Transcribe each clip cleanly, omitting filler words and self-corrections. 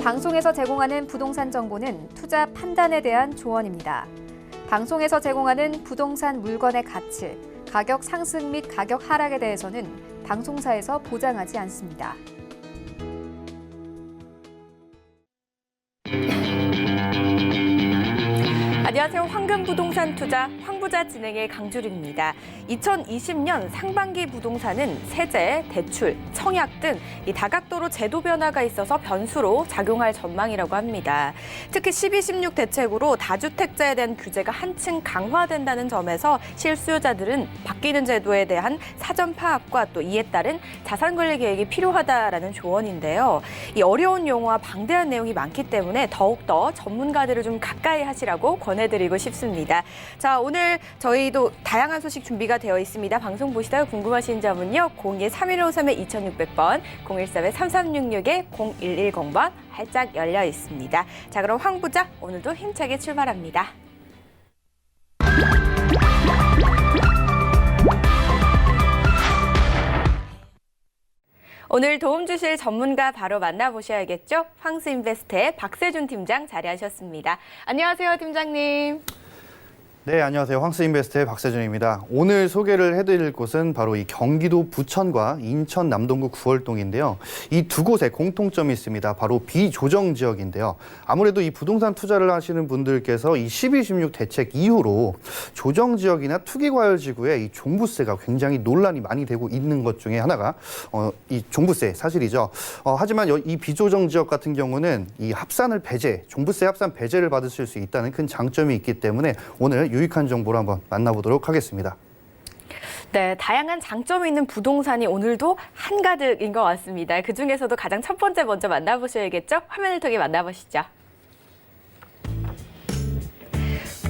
방송에서 제공하는 부동산 정보는 투자 판단에 대한 조언입니다. 방송에서 제공하는 부동산 물건의 가치, 가격 상승 및 가격 하락에 대해서는 방송사에서 보장하지 않습니다. 안녕하세요. 황금부동산 투자 황부자 진행의 강주리입니다. 2020년 상반기 부동산은 세제, 대출, 청약 등 이 다각도로 제도 변화가 있어서 변수로 작용할 전망이라고 합니다. 특히 12.16 대책으로 다주택자에 대한 규제가 한층 강화된다는 점에서 실수요자들은 바뀌는 제도에 대한 사전 파악과 또 이에 따른 자산 관리 계획이 필요하다라는 조언인데요. 이 어려운 용어와 방대한 내용이 많기 때문에 더욱더 전문가들을 좀 가까이 하시라고 권해드리고 싶습니다. 자, 오늘 저희도 다양한 소식 준비가 되어 있습니다. 방송 보시다가 궁금하신 점은요. 02-3153-2600번, 013-3366-0110번 활짝 열려 있습니다. 자, 그럼 황부자 오늘도 힘차게 출발합니다. 오늘 도움 주실 전문가 바로 만나보셔야겠죠? 황스인베스트의 박세준 팀장 자리하셨습니다. 안녕하세요, 팀장님. 네, 안녕하세요. 황스인베스트의 박세준입니다. 오늘 소개를 해드릴 곳은 바로 이 경기도 부천과 인천 남동구 구월동인데요. 이 두 곳에 공통점이 있습니다. 바로 비조정 지역인데요. 아무래도 이 부동산 투자를 하시는 분들께서 이 12.16 대책 이후로 조정 지역이나 투기과열 지구에 이 종부세가 굉장히 논란이 많이 되고 있는 것 중에 하나가 이 종부세 사실이죠. 하지만 이 비조정 지역 같은 경우는 이 합산을 배제, 종부세 합산 배제를 받으실 수 있다는 큰 장점이 있기 때문에 오늘 유익한 정보를 한번 만나보도록 하겠습니다. 네, 다양한 장점이 있는 부동산이 오늘도 한가득인 것 같습니다. 그중에서도 가장 첫 번째 먼저 만나보셔야겠죠? 화면을 통해 만나보시죠.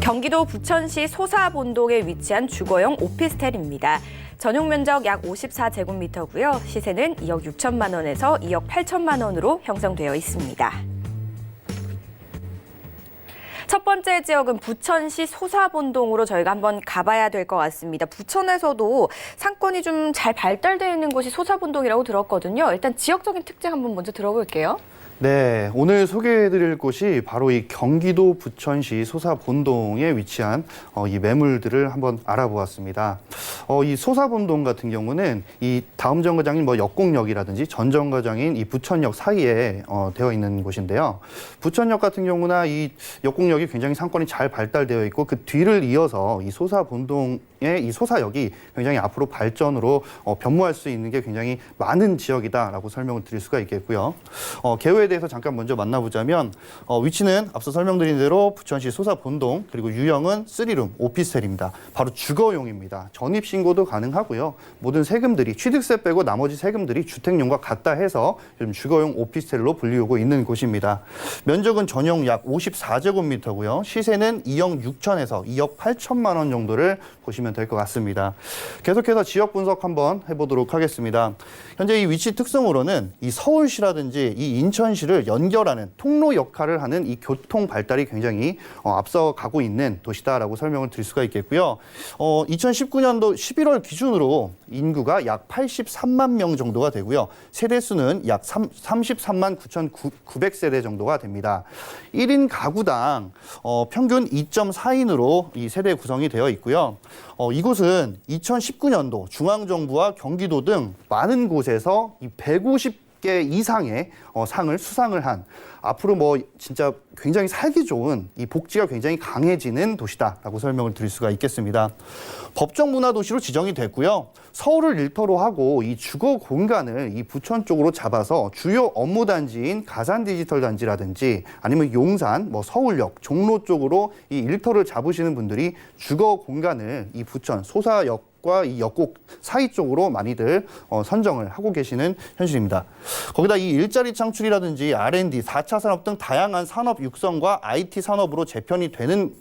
경기도 부천시 소사본동에 위치한 주거용 오피스텔입니다. 전용 면적 약 54제곱미터고요. 시세는 2억 6천만 원에서 2억 8천만 원으로 형성되어 있습니다. 첫 번째 지역은 부천시 소사본동으로 저희가 한번 가봐야 될 것 같습니다. 부천에서도 상권이 좀 잘 발달되어 있는 곳이 소사본동이라고 들었거든요. 일단 지역적인 특징 한번 먼저 들어볼게요. 네, 오늘 소개해드릴 곳이 바로 이 경기도 부천시 소사본동에 위치한 이 매물들을 한번 알아보았습니다. 이 소사본동 같은 경우는 이 다음 정거장인 역곡역이라든지 전 정거장인 이 부천역 사이에 되어 있는 곳인데요. 부천역 같은 경우나 이 역곡역이 굉장히 상권이 잘 발달되어 있고 그 뒤를 이어서 이 소사본동의 이 소사역이 굉장히 앞으로 발전으로 변모할 수 있는 게 굉장히 많은 지역이다라고 설명을 드릴 수가 있겠고요. 개요에 대해서 잠깐 먼저 만나보자면 위치는 앞서 설명드린 대로 부천시 소사본동 그리고 유형은 3룸 오피스텔입니다. 바로 주거용입니다. 전입신고도 가능하고요. 모든 세금들이 취득세 빼고 나머지 세금들이 주택용과 같다 해서 요즘 주거용 오피스텔로 불리우고 있는 곳입니다. 면적은 전용 약 54제곱미터고요. 시세는 2억 6천에서 2억 8천만 원 정도를 보시면 될 것 같습니다. 계속해서 지역 분석 한번 해보도록 하겠습니다. 현재 이 위치 특성으로는 이 서울시라든지 이 인천시를 연결하는 통로 역할을 하는 이 교통 발달이 굉장히 앞서가고 있는 도시다라고 설명을 드릴 수가 있겠고요. 2019년도 11월 기준으로 인구가 약 83만 명 정도가 되고요. 세대수는 약 33만 9,900세대 정도가 됩니다. 1인 가구당 평균 2.4인으로 이 세대 구성이 되어 있고요. 이곳은 2019년도 중앙정부와 경기도 등 많은 곳에서 이 150개 이상의 상을 수상을 한 앞으로 진짜 굉장히 살기 좋은 이 복지가 굉장히 강해지는 도시다라고 설명을 드릴 수가 있겠습니다. 법정 문화 도시로 지정이 됐고요. 서울을 일터로 하고 이 주거 공간을 이 부천 쪽으로 잡아서 주요 업무 단지인 가산 디지털 단지라든지 아니면 용산, 서울역, 종로 쪽으로 이 일터를 잡으시는 분들이 주거 공간을 이 부천 소사역 이 역곡 사이 쪽으로 많이들 선정을 하고 계시는 현실입니다. 거기다 이 일자리 창출이라든지 R&D, 4차 산업 등 다양한 산업 육성과 IT 산업으로 재편이 되는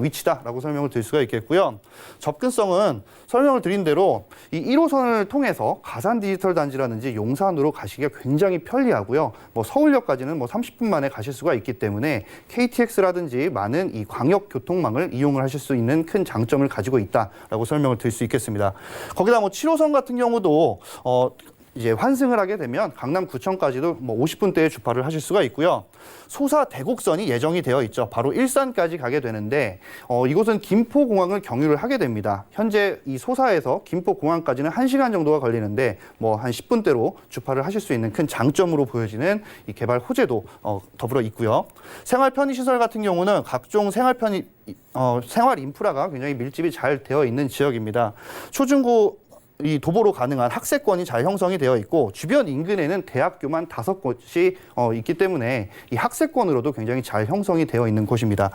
위치다라고 설명을 드릴 수가 있겠고요. 접근성은 설명을 드린 대로 이 1호선을 통해서 가산 디지털 단지라든지 용산으로 가시기가 굉장히 편리하고요. 서울역까지는 30분 만에 가실 수가 있기 때문에 KTX라든지 많은 이 광역 교통망을 이용을 하실 수 있는 큰 장점을 가지고 있다라고 설명을 드릴 수 있겠습니다. 거기다 7호선 같은 경우도 이제 환승을 하게 되면 강남구청까지도 뭐 50분대에 주파를 하실 수가 있고요. 소사 대곡선이 예정이 되어 있죠. 바로 일산까지 가게 되는데 이곳은 김포공항을 경유를 하게 됩니다. 현재 이 소사에서 김포공항까지는 1시간 정도가 걸리는데 뭐 한 10분대로 주파를 하실 수 있는 큰 장점으로 보여지는 이 개발 호재도 더불어 있고요. 생활 편의시설 같은 경우는 각종 생활 인프라가 굉장히 밀집이 잘 되어 있는 지역입니다. 초중고 이 도보로 가능한 학세권이 잘 형성이 되어 있고 주변 인근에는 대학교만 5곳이 있기 때문에 이 학세권으로도 굉장히 잘 형성이 되어 있는 곳입니다.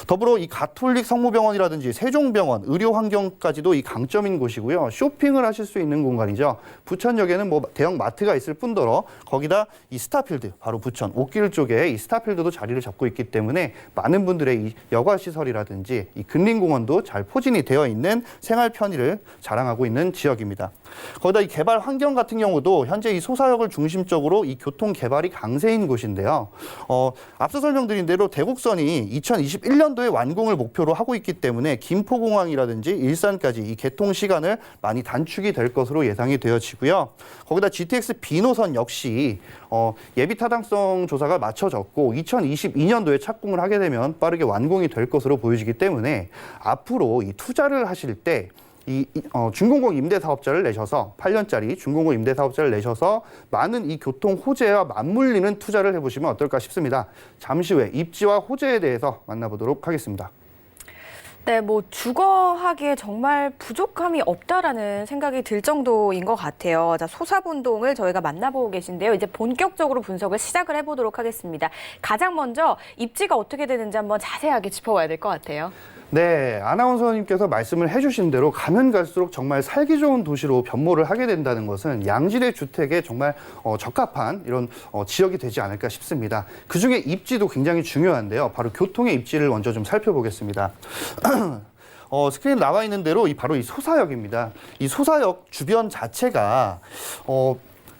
더불어 이 가톨릭 성모병원이라든지 세종병원, 의료 환경까지도 이 강점인 곳이고요. 쇼핑을 하실 수 있는 공간이죠. 부천역에는 뭐 대형 마트가 있을 뿐더러 거기다 이 스타필드, 바로 부천 옥길 쪽에 이 스타필드도 자리를 잡고 있기 때문에 많은 분들의 이 여가 시설이라든지 이 근린공원도 잘 포진이 되어 있는 생활 편의를 자랑하고 있는 지역입니다. 거기다 이 개발 환경 같은 경우도 현재 이 소사역을 중심적으로 이 교통 개발이 강세인 곳인데요. 앞서 설명드린 대로 대곡선이 2021년도에 완공을 목표로 하고 있기 때문에 김포공항이라든지 일산까지 이 개통 시간을 많이 단축이 될 것으로 예상이 되어지고요. 거기다 GTX B노선 역시 예비 타당성 조사가 마쳐졌고 2022년도에 착공을 하게 되면 빠르게 완공이 될 것으로 보여지기 때문에 앞으로 이 투자를 하실 때 준공공 임대사업자를 내셔서 8년짜리 준공공 임대사업자를 내셔서 많은 이 교통 호재와 맞물리는 투자를 해보시면 어떨까 싶습니다. 잠시 후에 입지와 호재에 대해서 만나보도록 하겠습니다. 네, 뭐 주거하기에 정말 부족함이 없다라는 생각이 들 정도인 것 같아요. 자, 소사본동을 저희가 만나보고 계신데요. 이제 본격적으로 분석을 시작을 해보도록 하겠습니다. 가장 먼저 입지가 어떻게 되는지 한번 자세하게 짚어봐야 될 것 같아요. 네, 아나운서님께서 말씀을 해주신 대로 가면 갈수록 정말 살기 좋은 도시로 변모를 하게 된다는 것은 양질의 주택에 정말 적합한 이런 지역이 되지 않을까 싶습니다. 그중에 입지도 굉장히 중요한데요. 바로 교통의 입지를 먼저 좀 살펴보겠습니다. 스크린에 나와 있는 대로 바로 이 소사역입니다. 이 소사역 주변 자체가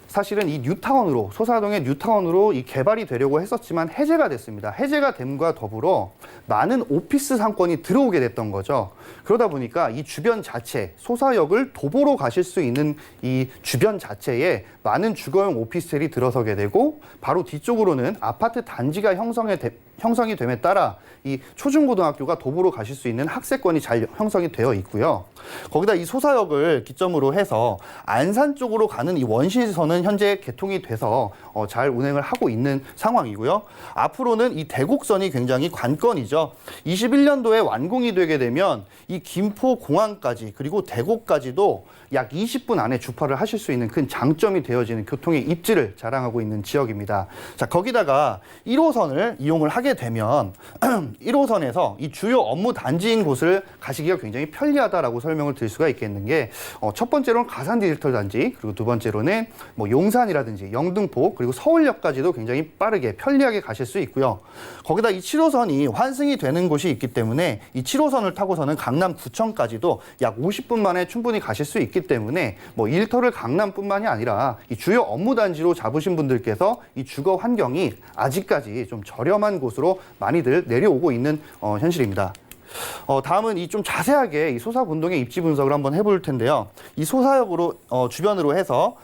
사실은 이 뉴타운으로, 소사동의 뉴타운으로 이 개발이 되려고 했었지만 해제가 됐습니다. 해제가 됨과 더불어 많은 오피스 상권이 들어오게 됐던 거죠. 그러다 보니까 이 주변 자체, 소사역을 도보로 가실 수 있는 이 주변 자체에 많은 주거용 오피스텔이 들어서게 되고 바로 뒤쪽으로는 아파트 단지가 형성이 됨에 따라 이 초중고등학교가 도보로 가실 수 있는 학세권이 잘 형성이 되어 있고요. 거기다 이 소사역을 기점으로 해서 안산 쪽으로 가는 이 원시선은 현재 개통이 돼서 잘 운행을 하고 있는 상황이고요. 앞으로는 이 대곡선이 굉장히 관건이죠. 21년도에 완공이 되게 되면 이 김포공항까지 그리고 대곡까지도 약 20분 안에 주파를 하실 수 있는 큰 장점이 되어지는 교통의 입지를 자랑하고 있는 지역입니다. 자, 거기다가 1호선을 이용을 하게 되면 1호선에서 이 주요 업무 단지인 곳을 가시기가 굉장히 편리하다라고 설명을 드릴 수가 있겠는 게 첫 번째로는 가산 디지털 단지, 그리고 두 번째로는 뭐 용산이라든지 영등포, 그리고 서울역까지도 굉장히 빠르게 편리하게 가실 수 있고요. 거기다 이 7호선이 환승이 되는 곳이 있기 때문에 이 7호선을 타고서는 강남구청까지도 약 50분 만에 충분히 가실 수 있기 때문에 뭐 일터를 강남뿐만이 아니라 이 주요 업무 단지로 잡으신 분들께서 이 주거 환경이 아직까지 좀 저렴한 곳으로 많이들 내려오고 있는 현실입니다. 다음은 이 좀 자세하게 이 소사본동의 입지 분석을 한번 해볼 텐데요. 이 소사역으로 주변으로 해서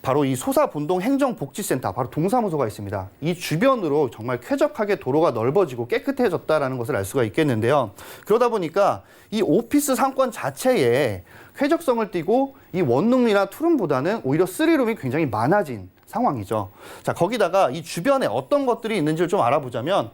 바로 이 소사본동 행정복지센터, 바로 동사무소가 있습니다. 이 주변으로 정말 쾌적하게 도로가 넓어지고 깨끗해졌다라는 것을 알 수가 있겠는데요. 그러다 보니까 이 오피스 상권 자체에 쾌적성을 띠고 이 원룸이나 투룸보다는 오히려 쓰리룸이 굉장히 많아진 상황이죠. 자, 거기다가 이 주변에 어떤 것들이 있는지를 좀 알아보자면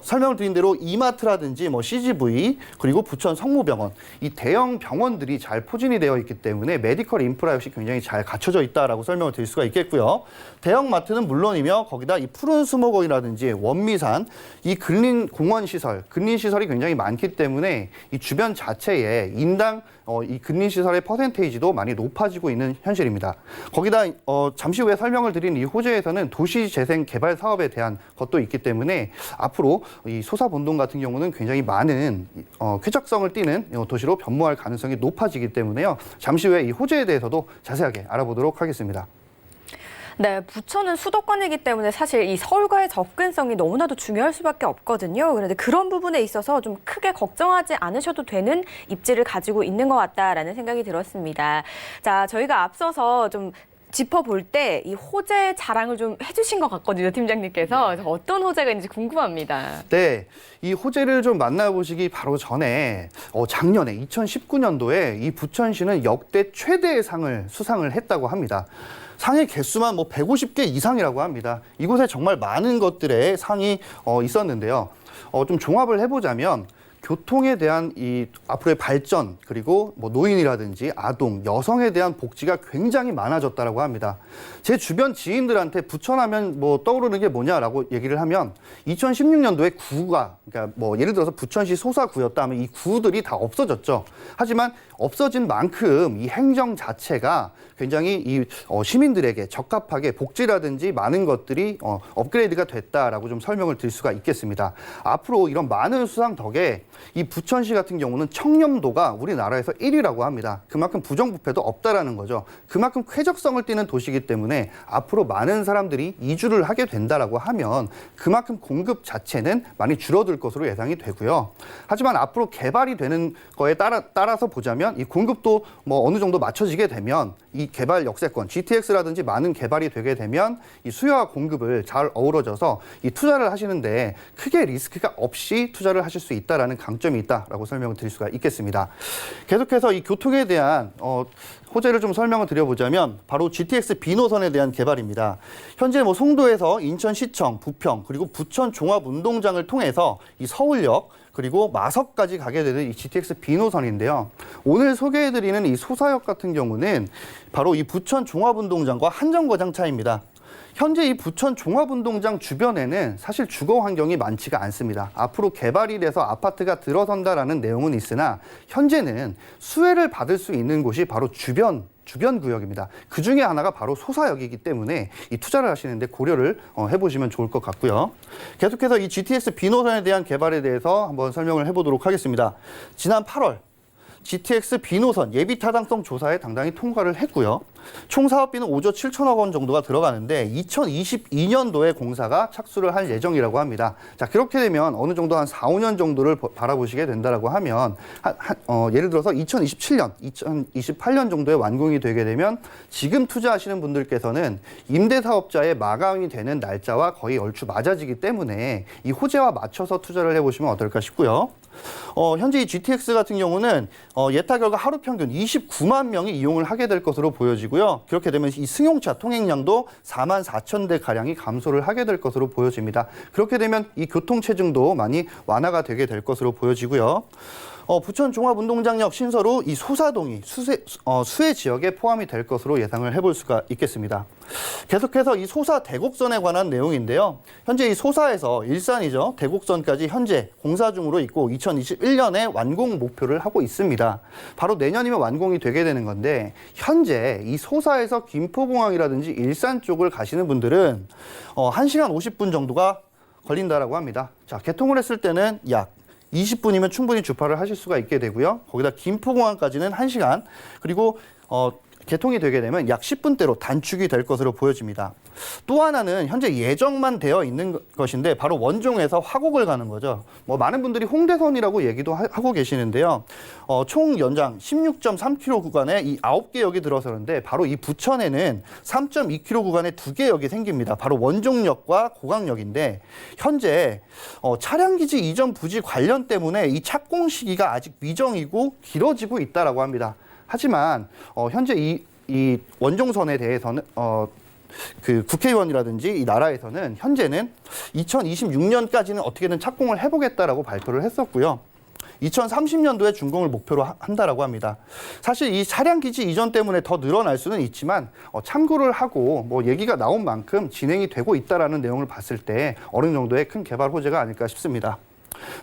설명을 드린 대로 이마트라든지 뭐 CGV, 그리고 부천 성모병원, 이 대형 병원들이 잘 포진이 되어 있기 때문에 메디컬 인프라 역시 굉장히 잘 갖춰져 있다라고 설명을 드릴 수가 있겠고요. 대형 마트는 물론이며 거기다 이 푸른 수목원이라든지 원미산, 이 근린 공원 시설, 근린 시설이 굉장히 많기 때문에 이 주변 자체에 인당 이 근린 시설의 퍼센테이지도 많이 높아지고 있는 현실입니다. 거기다 잠시 후에 설명을 드린 이 호재에서는 도시재생 개발 사업에 대한 것도 있기 때문에 앞으로 이 소사본동 같은 경우는 굉장히 많은 쾌적성을 띠는 도시로 변모할 가능성이 높아지기 때문에요. 잠시 후에 이 호재에 대해서도 자세하게 알아보도록 하겠습니다. 네, 부천은 수도권이기 때문에 사실 이 서울과의 접근성이 너무나도 중요할 수밖에 없거든요. 그런데 그런 부분에 있어서 좀 크게 걱정하지 않으셔도 되는 입지를 가지고 있는 것 같다라는 생각이 들었습니다. 자, 저희가 앞서서 좀 짚어볼 때 이 호재 자랑을 좀 해주신 것 같거든요, 팀장님께서. 그래서 어떤 호재가 있는지 궁금합니다. 네, 이 호재를 좀 만나보시기 바로 전에 작년에 2019년도에 이 부천시는 역대 최대의 상을 수상을 했다고 합니다. 상의 개수만 150개 이상이라고 합니다. 이곳에 정말 많은 것들의 상이 있었는데요. 좀 종합을 해보자면 교통에 대한 이 앞으로의 발전, 그리고 노인이라든지 아동, 여성에 대한 복지가 굉장히 많아졌다라고 합니다. 제 주변 지인들한테 부천하면 떠오르는 게 뭐냐라고 얘기를 하면 2016년도에 구가, 그러니까 예를 들어서 부천시 소사구였다 하면 이 구들이 다 없어졌죠. 하지만 없어진 만큼 이 행정 자체가 굉장히 이 시민들에게 적합하게 복지라든지 많은 것들이 업그레이드가 됐다라고 좀 설명을 드릴 수가 있겠습니다. 앞으로 이런 많은 수상 덕에 이 부천시 같은 경우는 청렴도가 우리나라에서 1위라고 합니다. 그만큼 부정부패도 없다라는 거죠. 그만큼 쾌적성을 띠는 도시이기 때문에 앞으로 많은 사람들이 이주를 하게 된다라고 하면 그만큼 공급 자체는 많이 줄어들 것으로 예상이 되고요. 하지만 앞으로 개발이 되는 거에 따라서 보자면 이 공급도 어느 정도 맞춰지게 되면 이 개발 역세권, GTX라든지 많은 개발이 되게 되면 이 수요와 공급을 잘 어우러져서 이 투자를 하시는데 크게 리스크가 없이 투자를 하실 수 있다라는 강점이 있다라고 설명을 드릴 수가 있겠습니다. 계속해서 이 교통에 대한 호재를 좀 설명을 드려보자면 바로 GTX B노선에 대한 개발입니다. 현재 송도에서 인천시청, 부평, 그리고 부천 종합운동장을 통해서 이 서울역, 그리고 마석까지 가게 되는 이 GTX B노선인데요. 오늘 소개해드리는 이 소사역 같은 경우는 바로 이 부천 종합운동장과 한정거장 차이입니다. 현재 이 부천 종합운동장 주변에는 사실 주거 환경이 많지가 않습니다. 앞으로 개발이 돼서 아파트가 들어선다라는 내용은 있으나 현재는 수혜를 받을 수 있는 곳이 바로 주변 구역입니다. 그 중에 하나가 바로 소사역이기 때문에 이 투자를 하시는데 고려를 해보시면 좋을 것 같고요. 계속해서 이 GTX B노선에 대한 개발에 대해서 한번 설명을 해보도록 하겠습니다. 지난 8월 GTX B노선 예비 타당성 조사에 당당히 통과를 했고요. 총 사업비는 5조 7천억 원 정도가 들어가는데 2022년도에 공사가 착수를 할 예정이라고 합니다. 자, 그렇게 되면 어느 정도 한 4, 5년 정도를 바라보시게 된다라고 하면 예를 들어서 2027년, 2028년 정도에 완공이 되게 되면 지금 투자하시는 분들께서는 임대사업자의 마감이 되는 날짜와 거의 얼추 맞아지기 때문에 이 호재와 맞춰서 투자를 해보시면 어떨까 싶고요. 현재 이 GTX 같은 경우는 예타 결과 하루 평균 29만 명이 이용을 하게 될 것으로 보여지고요. 그렇게 되면 이 승용차 통행량도 4만 4천 대 가량이 감소를 하게 될 것으로 보여집니다. 그렇게 되면 이 교통 체증도 많이 완화가 되게 될 것으로 보여지고요. 부천 종합운동장역 신설후 이 소사동이 수혜 지역에 포함이 될 것으로 예상을 해볼 수가 있겠습니다. 계속해서 이 소사 대곡선에 관한 내용인데요. 현재 이 소사에서 일산이죠. 대곡선까지 현재 공사 중으로 있고 2021년에 완공 목표를 하고 있습니다. 바로 내년이면 완공이 되게 되는 건데 현재 이 소사에서 김포공항이라든지 일산 쪽을 가시는 분들은 1시간 50분 정도가 걸린다라고 합니다. 자, 개통을 했을 때는 약 20분이면 충분히 주파를 하실 수가 있게 되고요. 거기다 김포공항까지는 1시간, 그리고 개통이 되게 되면 약 10분대로 단축이 될 것으로 보여집니다. 또 하나는 현재 예정만 되어 있는 것인데 바로 원종에서 화곡을 가는 거죠. 많은 분들이 홍대선이라고 얘기도 하고 계시는데요. 총 연장 16.3km 구간에 이 9개 역이 들어서는데 바로 이 부천에는 3.2km 구간에 2개 역이 생깁니다. 바로 원종역과 고강역인데 현재 차량기지 이전 부지 관련 때문에 이 착공 시기가 아직 미정이고 길어지고 있다라고 합니다. 하지만 현재 이 원종선에 대해서는 그 국회의원이라든지 이 나라에서는 현재는 2026년까지는 어떻게든 착공을 해보겠다라고 발표를 했었고요. 2030년도에 준공을 목표로 한다라고 합니다. 사실 이 차량 기지 이전 때문에 더 늘어날 수는 있지만 참고를 하고 얘기가 나온 만큼 진행이 되고 있다라는 내용을 봤을 때 어느 정도의 큰 개발 호재가 아닐까 싶습니다.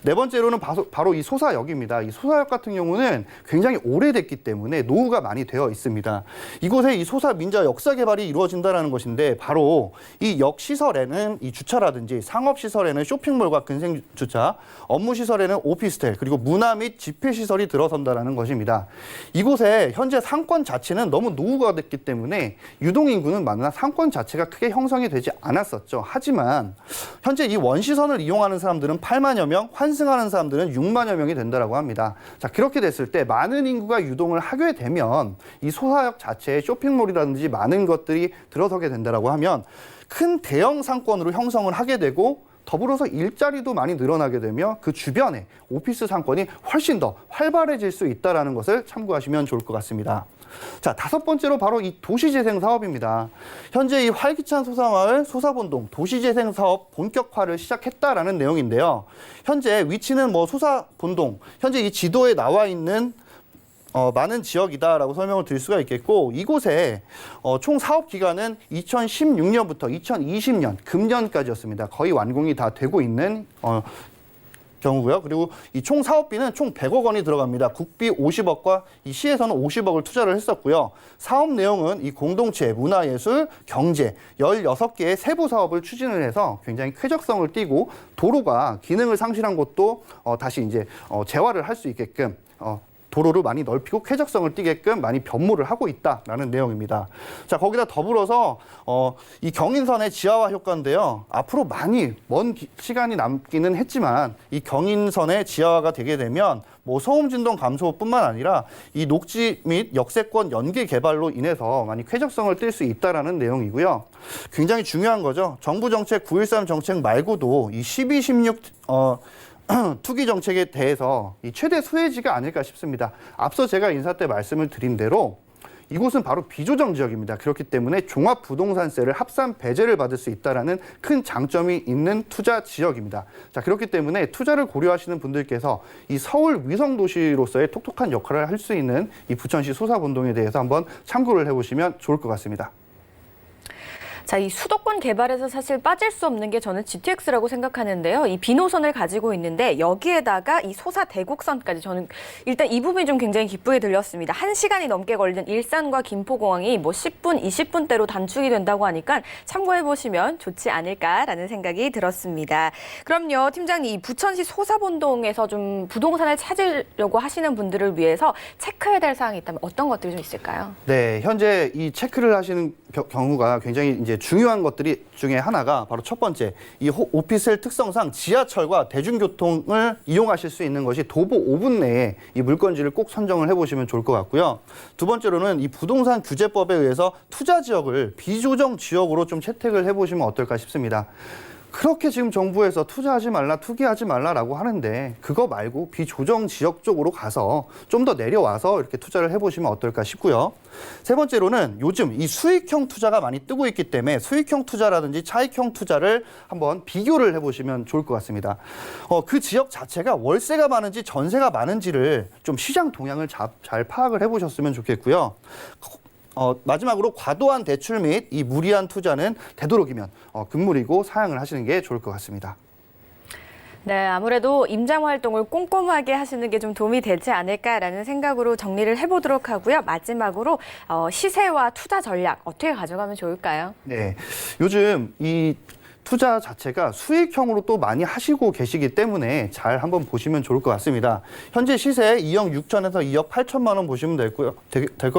네 번째로는 바로 이 소사역입니다. 이 소사역 같은 경우는 굉장히 오래됐기 때문에 노후가 많이 되어 있습니다. 이곳에 이 소사 민자 역사 개발이 이루어진다는 것인데 바로 이 역 시설에는 이 주차라든지 상업 시설에는 쇼핑몰과 근생 주차, 업무 시설에는 오피스텔, 그리고 문화 및 집회 시설이 들어선다는 것입니다. 이곳에 현재 상권 자체는 너무 노후가 됐기 때문에 유동 인구는 많으나 상권 자체가 크게 형성이 되지 않았었죠. 하지만 현재 이 원시선을 이용하는 사람들은 8만여 명, 가령 환승하는 사람들은 6만여 명이 된다고 합니다. 자, 그렇게 됐을 때 많은 인구가 유동을 하게 되면 이 소사역 자체에 쇼핑몰이라든지 많은 것들이 들어서게 된다고 하면 큰 대형 상권으로 형성을 하게 되고 더불어서 일자리도 많이 늘어나게 되며 그 주변에 오피스 상권이 훨씬 더 활발해질 수 있다는 것을 참고하시면 좋을 것 같습니다. 자, 5번째로 바로 이 도시재생 사업입니다. 현재 이 활기찬 소사마을 소사본동 도시재생 사업 본격화를 시작했다라는 내용인데요. 현재 위치는 소사본동, 현재 이 지도에 나와 있는 많은 지역이다라고 설명을 드릴 수가 있겠고, 이곳에 총 사업 기간은 2016년부터 2020년 금년까지였습니다. 거의 완공이 다 되고 있는 경우고요. 그리고 이 총 사업비는 총 100억 원이 들어갑니다. 국비 50억과 이 시에서는 50억을 투자를 했었고요. 사업 내용은 이 공동체, 문화예술, 경제 16개의 세부 사업을 추진을 해서 굉장히 쾌적성을 띠고 도로가 기능을 상실한 곳도 다시 이제 재활을 할 수 있게끔 도로를 많이 넓히고 쾌적성을 띠게끔 많이 변모를 하고 있다라는 내용입니다. 자, 거기다 더불어서 이 경인선의 지하화 효과인데요. 앞으로 많이 먼 시간이 남기는 했지만 이 경인선의 지하화가 되게 되면 소음 진동 감소뿐만 아니라 이 녹지 및 역세권 연계 개발로 인해서 많이 쾌적성을 띨 수 있다라는 내용이고요. 굉장히 중요한 거죠. 정부 정책 9.13 정책 말고도 이 12, 16 투기 정책에 대해서 이 최대 수혜지가 아닐까 싶습니다. 앞서 제가 인사 때 말씀을 드린 대로 이곳은 바로 비조정 지역입니다. 그렇기 때문에 종합부동산세를 합산 배제를 받을 수 있다는 큰 장점이 있는 투자 지역입니다. 자, 그렇기 때문에 투자를 고려하시는 분들께서 이 서울 위성도시로서의 톡톡한 역할을 할 수 있는 이 부천시 소사본동에 대해서 한번 참고를 해보시면 좋을 것 같습니다. 자, 이 수도권 개발에서 사실 빠질 수 없는 게 저는 GTX라고 생각하는데요. 이 비노선을 가지고 있는데 여기에다가 이 소사 대곡선까지 저는 일단 이 부분이 좀 굉장히 기쁘게 들렸습니다. 1시간이 넘게 걸리는 일산과 김포공항이 10분, 20분대로 단축이 된다고 하니까 참고해 보시면 좋지 않을까라는 생각이 들었습니다. 그럼요, 팀장님, 이 부천시 소사본동에서 좀 부동산을 찾으려고 하시는 분들을 위해서 체크해야 될 사항이 있다면 어떤 것들이 좀 있을까요? 네, 현재 이 체크를 하시는 경우가 굉장히 이제 중요한 것들이 중에 하나가 바로 첫 번째, 이 오피스텔 특성상 지하철과 대중교통을 이용하실 수 있는 것이 도보 5분 내에 이 물건지를 꼭 선정을 해보시면 좋을 것 같고요. 두 번째로는 이 부동산 규제법에 의해서 투자 지역을 비조정 지역으로 좀 채택을 해보시면 어떨까 싶습니다. 그렇게 지금 정부에서 투자하지 말라, 투기하지 말라라고 하는데 그거 말고 비조정 지역 쪽으로 가서 좀 더 내려와서 이렇게 투자를 해보시면 어떨까 싶고요. 세 번째로는 요즘 이 수익형 투자가 많이 뜨고 있기 때문에 수익형 투자라든지 차익형 투자를 한번 비교를 해보시면 좋을 것 같습니다. 그 지역 자체가 월세가 많은지 전세가 많은지를 좀 시장 동향을 잘 파악을 해보셨으면 좋겠고요. 마지막으로 과도한 대출 및 이 무리한 투자는 되도록이면 금물이고 사양을 하시는 게 좋을 것 같습니다. 네, 아무래도 임장 활동을 꼼꼼하게 하시는 게 좀 도움이 되지 않을까라는 생각으로 정리를 해보도록 하고요. 마지막으로 시세와 투자 전략 어떻게 가져가면 좋을까요? 네, 요즘 이 투자 자체가 수익형으로 또 많이 하시고 계시기 때문에 잘 한번 보시면 좋을 것 같습니다. 현재 시세 2억 6천에서 2억 8천만 원 보시면 될 것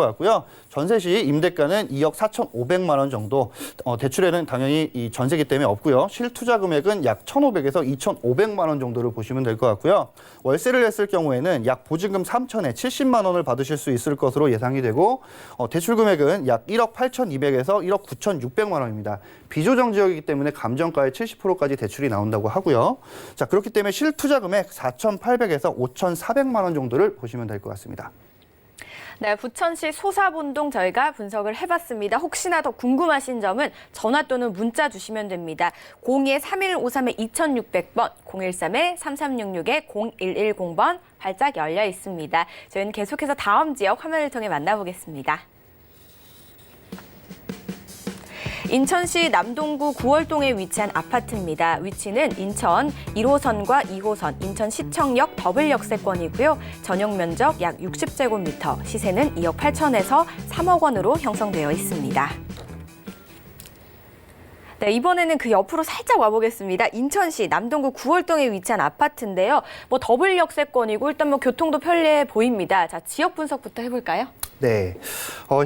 같고요. 전세 시 임대가는 2억 4,500만 원 정도. 대출에는 당연히 이 전세기 때문에 없고요. 실투자 금액은 약 1,500에서 2,500만 원 정도를 보시면 될 것 같고요. 월세를 했을 경우에는 약 보증금 3천에 70만 원을 받으실 수 있을 것으로 예상이 되고 대출 금액은 약 1억 8,200에서 1억 9,600만 원입니다. 비조정 지역이기 때문에 감정가의 70%까지 대출이 나온다고 하고요. 자, 그렇기 때문에 실투자 금액 4,800에서 5,400만 원 정도를 보시면 될 것 같습니다. 네, 부천시 소사본동 저희가 분석을 해봤습니다. 혹시나 더 궁금하신 점은 전화 또는 문자 주시면 됩니다. 02-3153-2600번, 013-3366-0110번 활짝 열려 있습니다. 저희는 계속해서 다음 지역 화면을 통해 만나보겠습니다. 인천시 남동구 9월동에 위치한 아파트입니다. 위치는 인천 1호선과 2호선 인천시청역 더블 역세권이고요. 전용 면적 약 60제곱미터, 시세는 2억 8천에서 3억 원으로 형성되어 있습니다. 네, 이번에는 그 옆으로 살짝 와보겠습니다. 인천시 남동구 9월동에 위치한 아파트인데요. 더블 역세권이고 일단 교통도 편리해 보입니다. 자, 지역 분석부터 해볼까요? 네,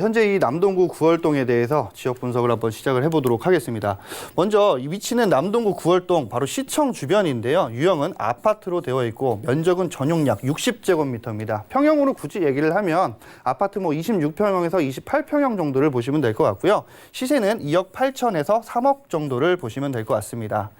현재 이 남동구 구월동에 대해서 지역 분석을 한번 시작을 해보도록 하겠습니다. 먼저 이 위치는 남동구 구월동 바로 시청 주변인데요. 유형은 아파트로 되어 있고 면적은 전용 약 60제곱미터입니다. 평형으로 굳이 얘기를 하면 아파트 뭐 26평형에서 28평형 정도를 보시면 될 것 같고요. 시세는 2억 8천에서 3억 정도를 보시면 될 것 같습니다.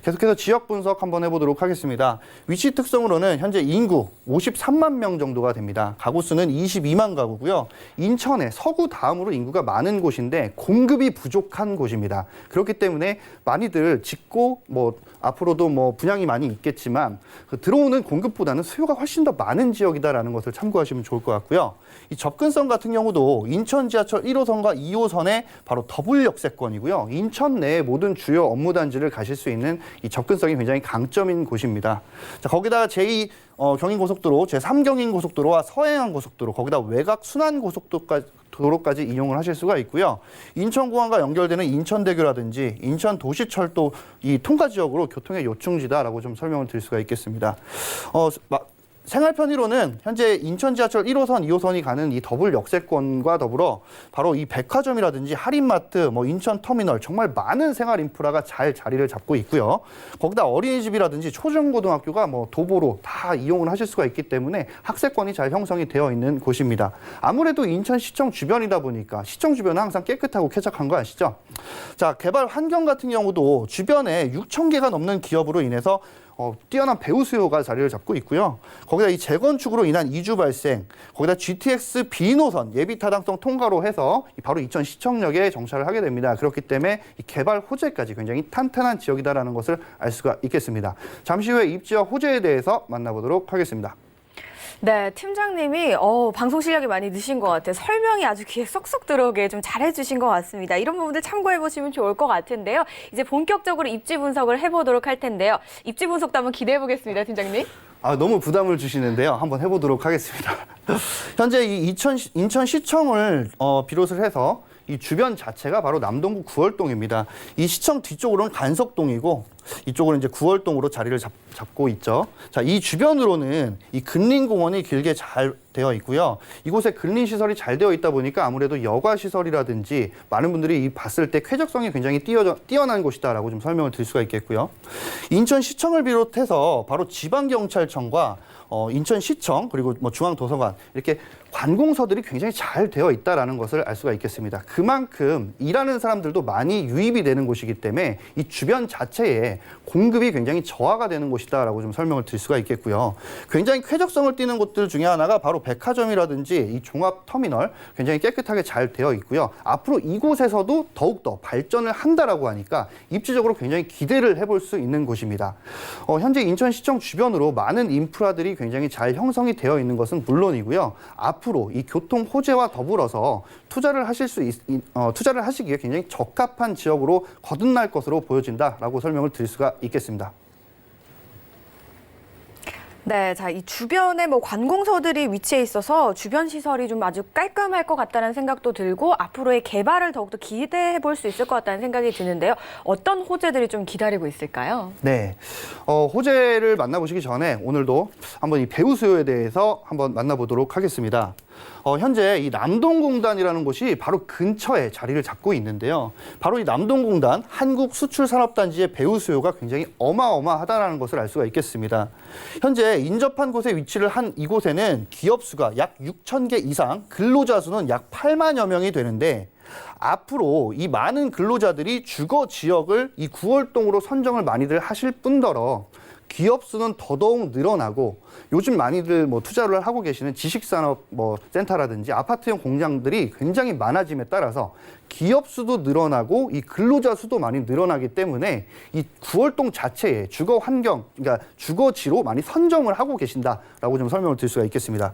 계속해서 지역 분석 한번 해보도록 하겠습니다. 위치 특성으로는 현재 인구 53만 명 정도가 됩니다. 가구 수는 22만 가구고요. 인천의 서구 다음으로 인구가 많은 곳인데 공급이 부족한 곳입니다. 그렇기 때문에 많이들 짓고 뭐 앞으로도 뭐 분양이 많이 있겠지만 들어오는 공급보다는 수요가 훨씬 더 많은 지역이다라는 것을 참고하시면 좋을 것 같고요. 이 접근성 같은 경우도 인천 지하철 1호선과 2호선의 바로 더블 역세권이고요. 인천 내의 모든 주요 업무 단지를 가실 수 있는 이 접근성이 굉장히 강점인 곳입니다. 자, 거기다가 제2 경인고속도로, 제3경인고속도로와 서해안고속도로, 거기다 외곽 순환고속도로까지 이용을 하실 수가 있고요. 인천공항과 연결되는 인천대교라든지 인천도시철도 이 통과 지역으로 교통의 요충지다라고 좀 설명을 드릴 수가 있겠습니다. 생활 편의로는 현재 인천 지하철 1호선, 2호선이 가는 이 더블 역세권과 더불어 바로 이 백화점이라든지 할인마트, 뭐 인천 터미널 정말 많은 생활 인프라가 잘 자리를 잡고 있고요. 거기다 어린이집이라든지 초중고등학교가 뭐 도보로 다 이용을 하실 수가 있기 때문에 학세권이 잘 형성이 되어 있는 곳입니다. 아무래도 인천 시청 주변이다 보니까 시청 주변은 항상 깨끗하고 쾌적한 거 아시죠? 자, 개발 환경 같은 경우도 주변에 6천 개가 넘는 기업으로 인해서 뛰어난 배우 수요가 자리를 잡고 있고요. 거기다 이 재건축으로 인한 이주 발생, 거기다 GTX B노선 예비 타당성 통과로 해서 바로 인천 시청역에 정차를 하게 됩니다. 그렇기 때문에 이 개발 호재까지 굉장히 탄탄한 지역이다라는 것을 알 수가 있겠습니다. 잠시 후에 입지와 호재에 대해서 만나보도록 하겠습니다. 네, 팀장님이 방송 실력이 많이 느신 것 같아요. 설명이 아주 귀에 쏙쏙 들어오게 좀 잘해주신 것 같습니다. 이런 부분들 참고해보시면 좋을 것 같은데요. 이제 본격적으로 입지 분석을 해보도록 할 텐데요. 입지 분석도 한번 기대해보겠습니다, 팀장님. 너무 부담을 주시는데요. 한번 해보도록 하겠습니다. 현재 이 인천시청을 비롯을 해서 이 주변 자체가 바로 남동구 구월동입니다. 이 시청 뒤쪽으로는 간석동이고 이쪽으로 이제 구월동으로 자리를 잡고 있죠. 자, 이 주변으로는 이 근린공원이 길게 잘 되어 있고요. 이곳에 근린시설이 잘 되어 있다 보니까 아무래도 여가시설이라든지 많은 분들이 봤을 때 쾌적성이 굉장히 뛰어난 곳이다라고 좀 설명을 드릴 수가 있겠고요. 인천시청을 비롯해서 바로 지방경찰청과 인천시청 그리고 뭐 중앙도서관 이렇게 관공서들이 굉장히 잘 되어 있다라는 것을 알 수가 있겠습니다. 그만큼 일하는 사람들도 많이 유입이 되는 곳이기 때문에 이 주변 자체에 공급이 굉장히 저하가 되는 곳이다라고 좀 설명을 드릴 수가 있겠고요. 굉장히 쾌적성을 띠는 곳들 중에 하나가 바로 백화점이라든지 이 종합터미널 굉장히 깨끗하게 잘 되어 있고요. 앞으로 이곳에서도 더욱더 발전을 한다라고 하니까 입지적으로 굉장히 기대를 해볼 수 있는 곳입니다. 현재 인천시청 주변으로 많은 인프라들이 굉장히 잘 형성이 되어 있는 것은 물론이고요. 앞으로 이 교통 호재와 더불어서 투자를 하시기에 굉장히 적합한 지역으로 거듭날 것으로 보여진다라고 설명을 드릴 수가 있겠습니다. 네, 자, 이 주변에 뭐 관공서들이 위치해 있어서 주변 시설이 좀 아주 깔끔할 것 같다는 생각도 들고 앞으로의 개발을 더욱더 기대해 볼 수 있을 것 같다는 생각이 드는데요. 어떤 호재들이 좀 기다리고 있을까요? 네, 호재를 만나보시기 전에 오늘도 한번 이 배우 수요에 대해서 한번 만나보도록 하겠습니다. 현재 이 남동공단이라는 곳이 바로 근처에 자리를 잡고 있는데요. 바로 이 남동공단 한국수출산업단지의 배우 수요가 굉장히 어마어마하다는 것을 알 수가 있겠습니다. 현재 인접한 곳에 위치를 한 이곳에는 기업 수가 약 6천 개 이상, 근로자 수는 약 8만여 명이 되는데 앞으로 이 많은 근로자들이 주거 지역을 이 구월동으로 선정을 많이들 하실 뿐더러 기업 수는 더더욱 늘어나고 요즘 많이들 뭐 투자를 하고 계시는 지식산업 센터라든지 아파트형 공장들이 굉장히 많아짐에 따라서 기업 수도 늘어나고 이 근로자 수도 많이 늘어나기 때문에 이 구월동 자체의 주거 환경, 그러니까 주거지로 많이 선정을 하고 계신다라고 좀 설명을 드릴 수가 있겠습니다.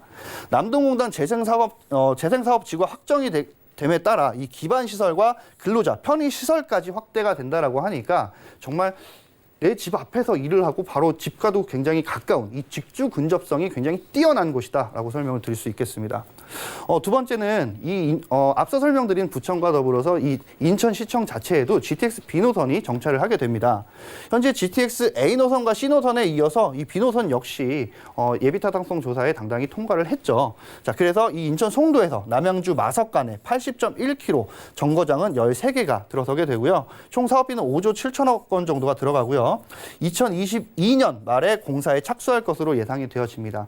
남동공단 재생사업지구가 확정이 됨에 따라 이 기반 시설과 근로자, 편의 시설까지 확대가 된다라고 하니까 정말 내 집 앞에서 일을 하고 바로 집과도 굉장히 가까운 이 직주 근접성이 굉장히 뛰어난 곳이다라고 설명을 드릴 수 있겠습니다. 두 번째는 앞서 설명드린 부천과 더불어서 이 인천시청 자체에도 GTX B 노선이 정차를 하게 됩니다. 현재 GTX A 노선과 C 노선에 이어서 이 B 노선 역시 예비 타당성 조사에 당당히 통과를 했죠. 자, 그래서 이 인천 송도에서 남양주 마석 간에 80.1km 정거장은 13개가 들어서게 되고요. 총 사업비는 5조 7천억 원 정도가 들어가고요. 2022년 말에 공사에 착수할 것으로 예상이 되어집니다.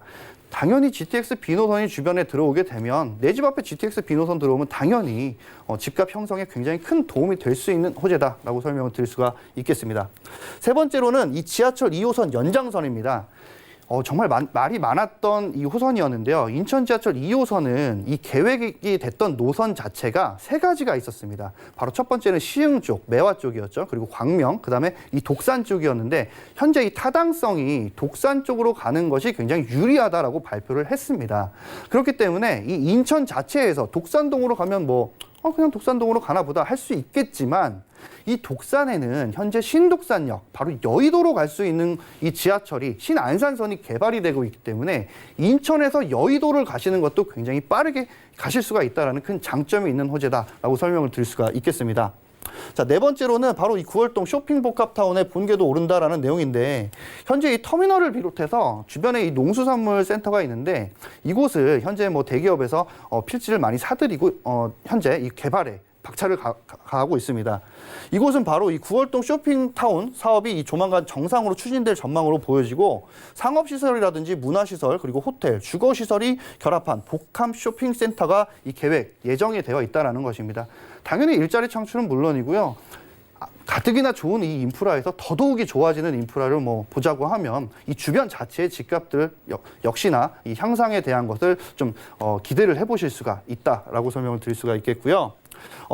당연히 GTX B 노선이 주변에 들어오게 되면 내 집 앞에 GTX B 노선 들어오면 당연히 집값 형성에 굉장히 큰 도움이 될 수 있는 호재다라고 설명을 드릴 수가 있겠습니다. 세 번째로는 이 지하철 2호선 연장선입니다. 정말 말이 많았던 이 호선이었는데요. 인천 지하철 2호선은 이 계획이 됐던 노선 자체가 3가지가 있었습니다. 바로 첫 번째는 시흥 쪽, 매화 쪽이었죠. 그리고 광명, 그다음에 이 독산 쪽이었는데 현재 이 타당성이 독산 쪽으로 가는 것이 굉장히 유리하다라고 발표를 했습니다. 그렇기 때문에 이 인천 자체에서 독산동으로 가면 그냥 독산동으로 가나 보다 할 수 있겠지만 이 독산에는 현재 신독산역, 바로 여의도로 갈 수 있는 이 지하철이 신안산선이 개발이 되고 있기 때문에 인천에서 여의도를 가시는 것도 굉장히 빠르게 가실 수가 있다는 큰 장점이 있는 호재다라고 설명을 드릴 수가 있겠습니다. 자, 네 번째로는 바로 이 구월동 쇼핑복합타운의 본궤도 오른다라는 내용인데 현재 이 터미널을 비롯해서 주변에 이 농수산물 센터가 있는데 이곳을 현재 대기업에서 필지를 많이 사들이고 현재 이 개발에 박차를 가하고 있습니다. 이곳은 바로 이 구월동 쇼핑타운 사업이 이 조만간 정상으로 추진될 전망으로 보여지고 상업시설이라든지 문화시설 그리고 호텔, 주거시설이 결합한 복합 쇼핑센터가 이 계획 예정이 되어 있다는 것입니다. 당연히 일자리 창출은 물론이고요. 가뜩이나 좋은 이 인프라에서 더더욱이 좋아지는 인프라를 보자고 하면 이 주변 자체의 집값들 역시나 이 향상에 대한 것을 좀 기대를 해보실 수가 있다라고 설명을 드릴 수가 있겠고요.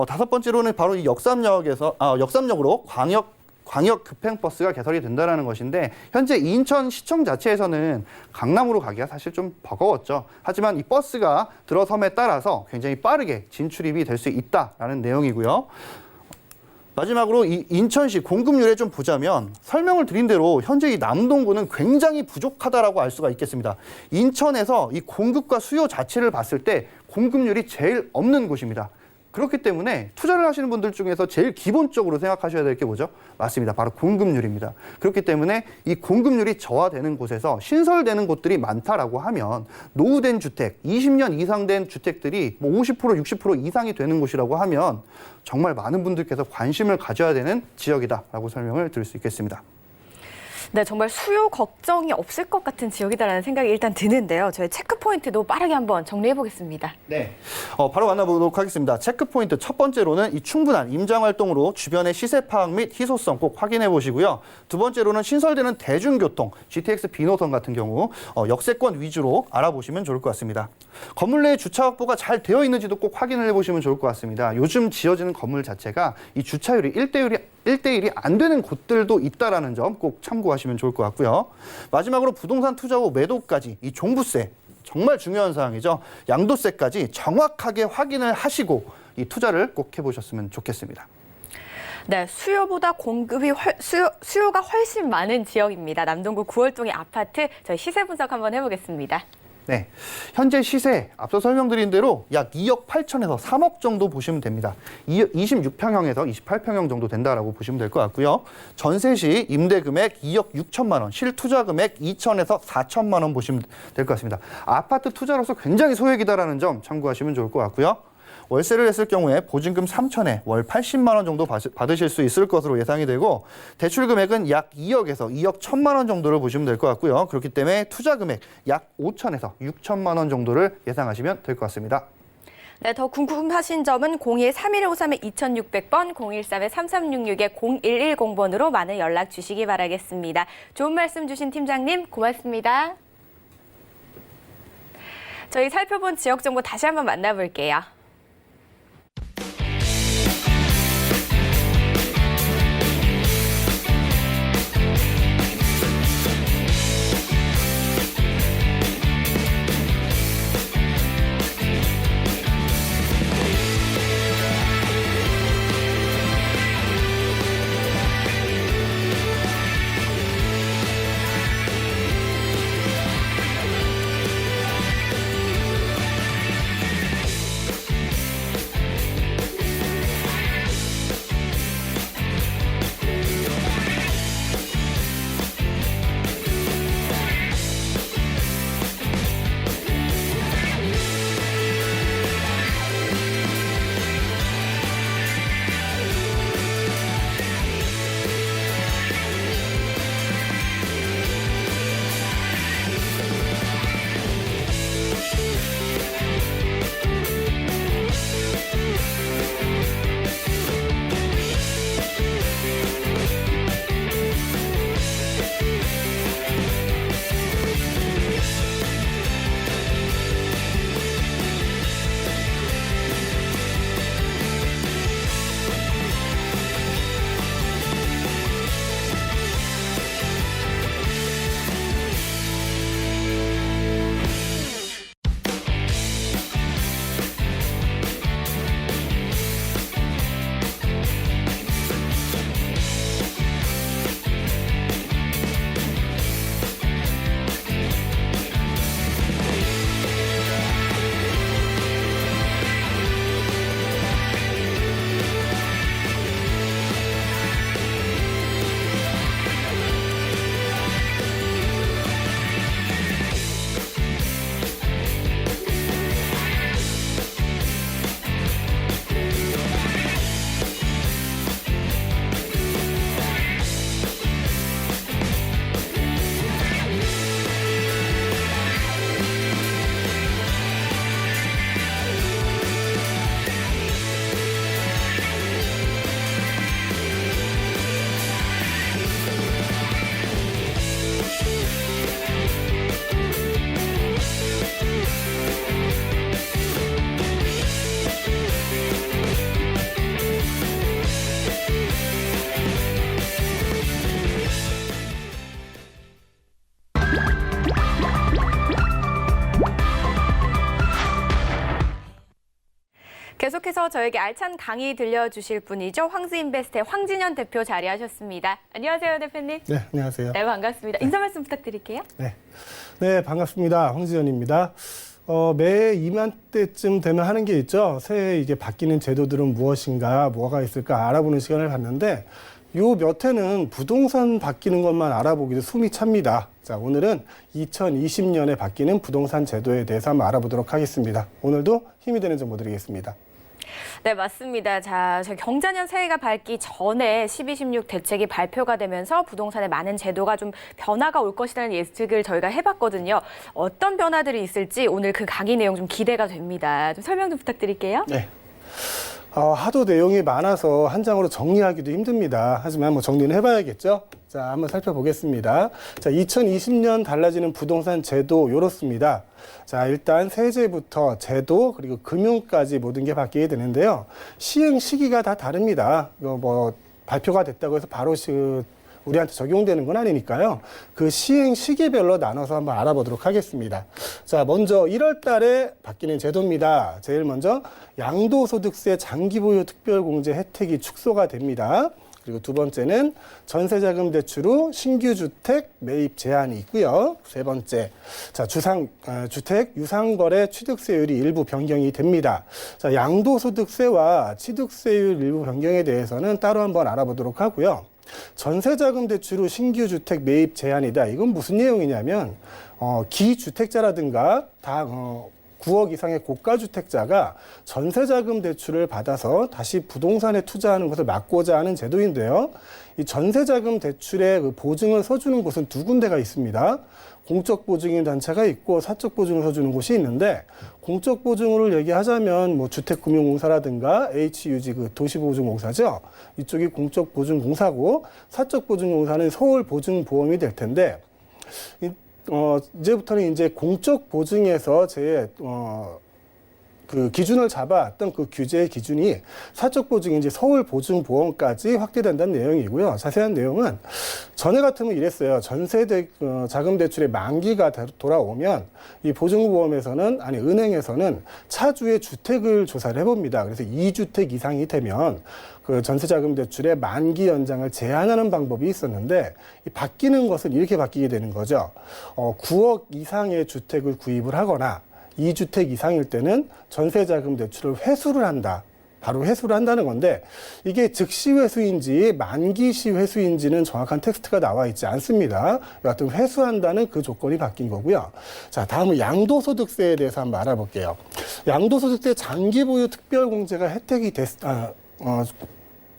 다섯 번째로는 바로 이 역삼역으로 광역 급행버스가 개설이 된다는 것인데 현재 인천시청 자체에서는 강남으로 가기가 사실 좀 버거웠죠. 하지만 이 버스가 들어섬에 따라서 굉장히 빠르게 진출입이 될 수 있다라는 내용이고요. 마지막으로 이 인천시 공급률에 좀 보자면 설명을 드린 대로 현재 이 남동구는 굉장히 부족하다라고 알 수가 있겠습니다. 인천에서 이 공급과 수요 자체를 봤을 때 공급률이 제일 없는 곳입니다. 그렇기 때문에 투자를 하시는 분들 중에서 제일 기본적으로 생각하셔야 될 게 뭐죠? 맞습니다. 바로 공급률입니다. 그렇기 때문에 이 공급률이 저하되는 곳에서 신설되는 곳들이 많다라고 하면 노후된 주택, 20년 이상 된 주택들이 50%, 60% 이상이 되는 곳이라고 하면 정말 많은 분들께서 관심을 가져야 되는 지역이다라고 설명을 드릴 수 있겠습니다. 네, 정말 수요 걱정이 없을 것 같은 지역이다라는 생각이 일단 드는데요. 저희 체크포인트도 빠르게 한번 정리해 보겠습니다. 네, 바로 만나보도록 하겠습니다. 체크포인트 첫 번째로는 이 충분한 임장활동으로 주변의 시세 파악 및 희소성 꼭 확인해 보시고요. 두 번째로는 신설되는 대중교통, GTX B 노선 같은 경우 역세권 위주로 알아보시면 좋을 것 같습니다. 건물 내에 주차 확보가 잘 되어 있는지도 꼭 확인을 해보시면 좋을 것 같습니다. 요즘 지어지는 건물 자체가 이 주차율이 1대1이 안 되는 곳들도 있다는 점 꼭 참고하시면 좋을 것 같고요. 마지막으로 부동산 투자 후 매도까지 이 종부세, 정말 중요한 사항이죠. 양도세까지 정확하게 확인을 하시고 이 투자를 꼭 해보셨으면 좋겠습니다. 네, 수요보다 수요가 훨씬 많은 지역입니다. 남동구 구월동의 아파트, 저희 시세 분석 한번 해보겠습니다. 네, 현재 시세 앞서 설명드린 대로 약 2억 8천에서 3억 정도 보시면 됩니다. 26평형에서 28평형 정도 된다라고 보시면 될 것 같고요. 전세 시 임대 금액 2억 6천만 원, 실투자 금액 2천에서 4천만 원 보시면 될 것 같습니다. 아파트 투자로서 굉장히 소액이다라는 점 참고하시면 좋을 것 같고요. 월세를 했을 경우에 보증금 3천에 월 80만 원 정도 받으실 수 있을 것으로 예상이 되고 대출 금액은 약 2억에서 2억 1천만 원 정도를 보시면 될 것 같고요. 그렇기 때문에 투자 금액 약 5천에서 6천만 원 정도를 예상하시면 될 것 같습니다. 네, 더 궁금하신 점은 02-3153-2600번, 013-3366-0110번으로 많은 연락 주시기 바라겠습니다. 좋은 말씀 주신 팀장님 고맙습니다. 저희 살펴본 지역 정보 다시 한번 만나볼게요. 이번에서 저에게 알찬 강의 들려주실 분이죠. 황스인베스트의 황진현 대표 자리하셨습니다. 안녕하세요, 대표님. 네, 안녕하세요. 네, 반갑습니다. 인사 말씀 부탁드릴게요. 네, 반갑습니다. 황지현입니다. 매 이맘때쯤 되면 하는 게 있죠. 새해 이게 바뀌는 제도들은 무엇인가, 뭐가 있을까 알아보는 시간을 갖는데 요 몇 해는 부동산 바뀌는 것만 알아보기도 숨이 찹니다. 자, 오늘은 2020년에 바뀌는 부동산 제도에 대해서 한번 알아보도록 하겠습니다. 오늘도 힘이 되는 정보 드리겠습니다. 네, 맞습니다. 자, 저희 경자년 새해가 밝기 전에 12.16 대책이 발표가 되면서 부동산에 많은 제도가 좀 변화가 올 것이라는 예측을 저희가 해봤거든요. 어떤 변화들이 있을지 오늘 그 강의 내용 좀 기대가 됩니다. 좀 설명 좀 부탁드릴게요. 네. 하도 내용이 많아서 한 장으로 정리하기도 힘듭니다. 하지만 뭐 정리는 해봐야겠죠. 자, 한번 살펴보겠습니다. 자, 2020년 달라지는 부동산 제도 이렇습니다. 자, 일단 세제부터 제도 그리고 금융까지 모든 게 바뀌게 되는데요. 시행 시기가 다 다릅니다. 이거 뭐 발표가 됐다고 해서 바로 우리한테 적용되는 건 아니니까요. 그 시행 시기별로 나눠서 한번 알아보도록 하겠습니다. 자, 먼저 1월 달에 바뀌는 제도입니다. 제일 먼저 양도소득세 장기보유 특별공제 혜택이 축소가 됩니다. 그리고 두 번째는 전세자금 대출 후 신규 주택 매입 제한이 있고요. 세 번째, 자, 주택 유상거래 취득세율이 일부 변경이 됩니다. 자, 양도소득세와 취득세율 일부 변경에 대해서는 따로 한번 알아보도록 하고요. 전세자금 대출 후 신규 주택 매입 제한이다. 이건 무슨 내용이냐면 기주택자라든가 9억 이상의 고가주택자가 전세자금 대출을 받아서 다시 부동산에 투자하는 것을 막고자 하는 제도인데요. 이 전세자금 대출의 그 보증을 서주는 곳은 두 군데가 있습니다. 공적 보증인 단체가 있고 사적 보증을 서주는 곳이 있는데 공적 보증을 얘기하자면 뭐 주택금융공사라든가 HUG 그 도시보증공사죠. 이쪽이 공적 보증공사고 사적 보증공사는 서울보증보험이 될 텐데 이제부터는 이제 공적 보증에서 그 기준을 잡아왔던 그 규제의 기준이 사적 보증인 이제 서울보증보험까지 확대된다는 내용이고요. 자세한 내용은 전에 같으면 이랬어요. 자금 대출의 만기가 돌아오면 이 보증보험에서는 은행에서는 차주의 주택을 조사를 해봅니다. 그래서 2주택 이상이 되면 그 전세자금 대출의 만기 연장을 제한하는 방법이 있었는데 바뀌는 것은 이렇게 바뀌게 되는 거죠. 9억 이상의 주택을 구입을 하거나 2주택 이상일 때는 전세자금 대출을 회수를 한다. 바로 회수를 한다는 건데 이게 즉시 회수인지 만기시 회수인지는 정확한 텍스트가 나와 있지 않습니다. 여하튼 회수한다는 그 조건이 바뀐 거고요. 자, 다음은 양도소득세에 대해서 한번 알아볼게요. 양도소득세 장기보유 특별공제가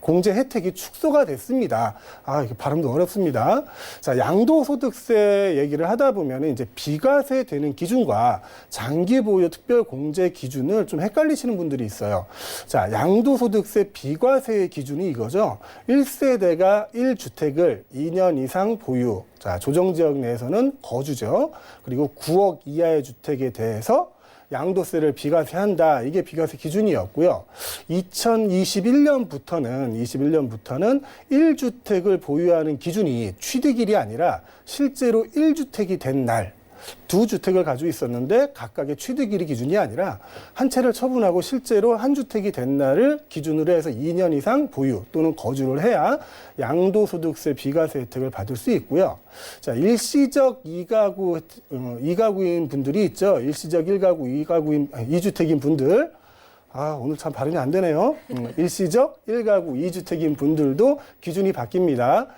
공제 혜택이 축소가 됐습니다. 이게 발음도 어렵습니다. 자, 양도소득세 얘기를 하다 보면 이제 비과세 되는 기준과 장기보유 특별공제 기준을 좀 헷갈리시는 분들이 있어요. 자, 양도소득세 비과세의 기준이 이거죠. 1세대가 1주택을 2년 이상 보유. 자, 조정지역 내에서는 거주죠. 그리고 9억 이하의 주택에 대해서 양도세를 비과세한다. 이게 비과세 기준이었고요. 2021년부터는 1주택을 보유하는 기준이 취득일이 아니라 실제로 1주택이 된 날, 2주택을 가지고 있었는데 각각의 취득일이 기준이 아니라 한 채를 처분하고 실제로 한 주택이 된 날을 기준으로 해서 2년 이상 보유 또는 거주를 해야 양도소득세 비과세 혜택을 받을 수 있고요. 자, 일시적 2가구인 분들이 있죠. 일시적 1가구, 2주택인 분들. 오늘 참 발음이 안 되네요. 일시적 1가구 2주택인 분들도 기준이 바뀝니다.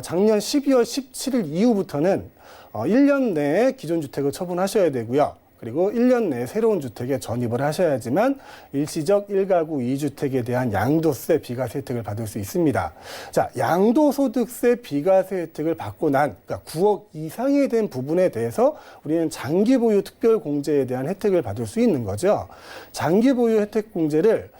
작년 12월 17일 이후부터는 1년 내에 기존 주택을 처분하셔야 되고요. 그리고 1년 내에 새로운 주택에 전입을 하셔야지만 일시적 1가구 2주택에 대한 양도세 비과세 혜택을 받을 수 있습니다. 자, 양도소득세 비과세 혜택을 받고 난 그러니까 9억 이상이 된 부분에 대해서 우리는 장기보유 특별공제에 대한 혜택을 받을 수 있는 거죠. 장기보유 혜택 공제를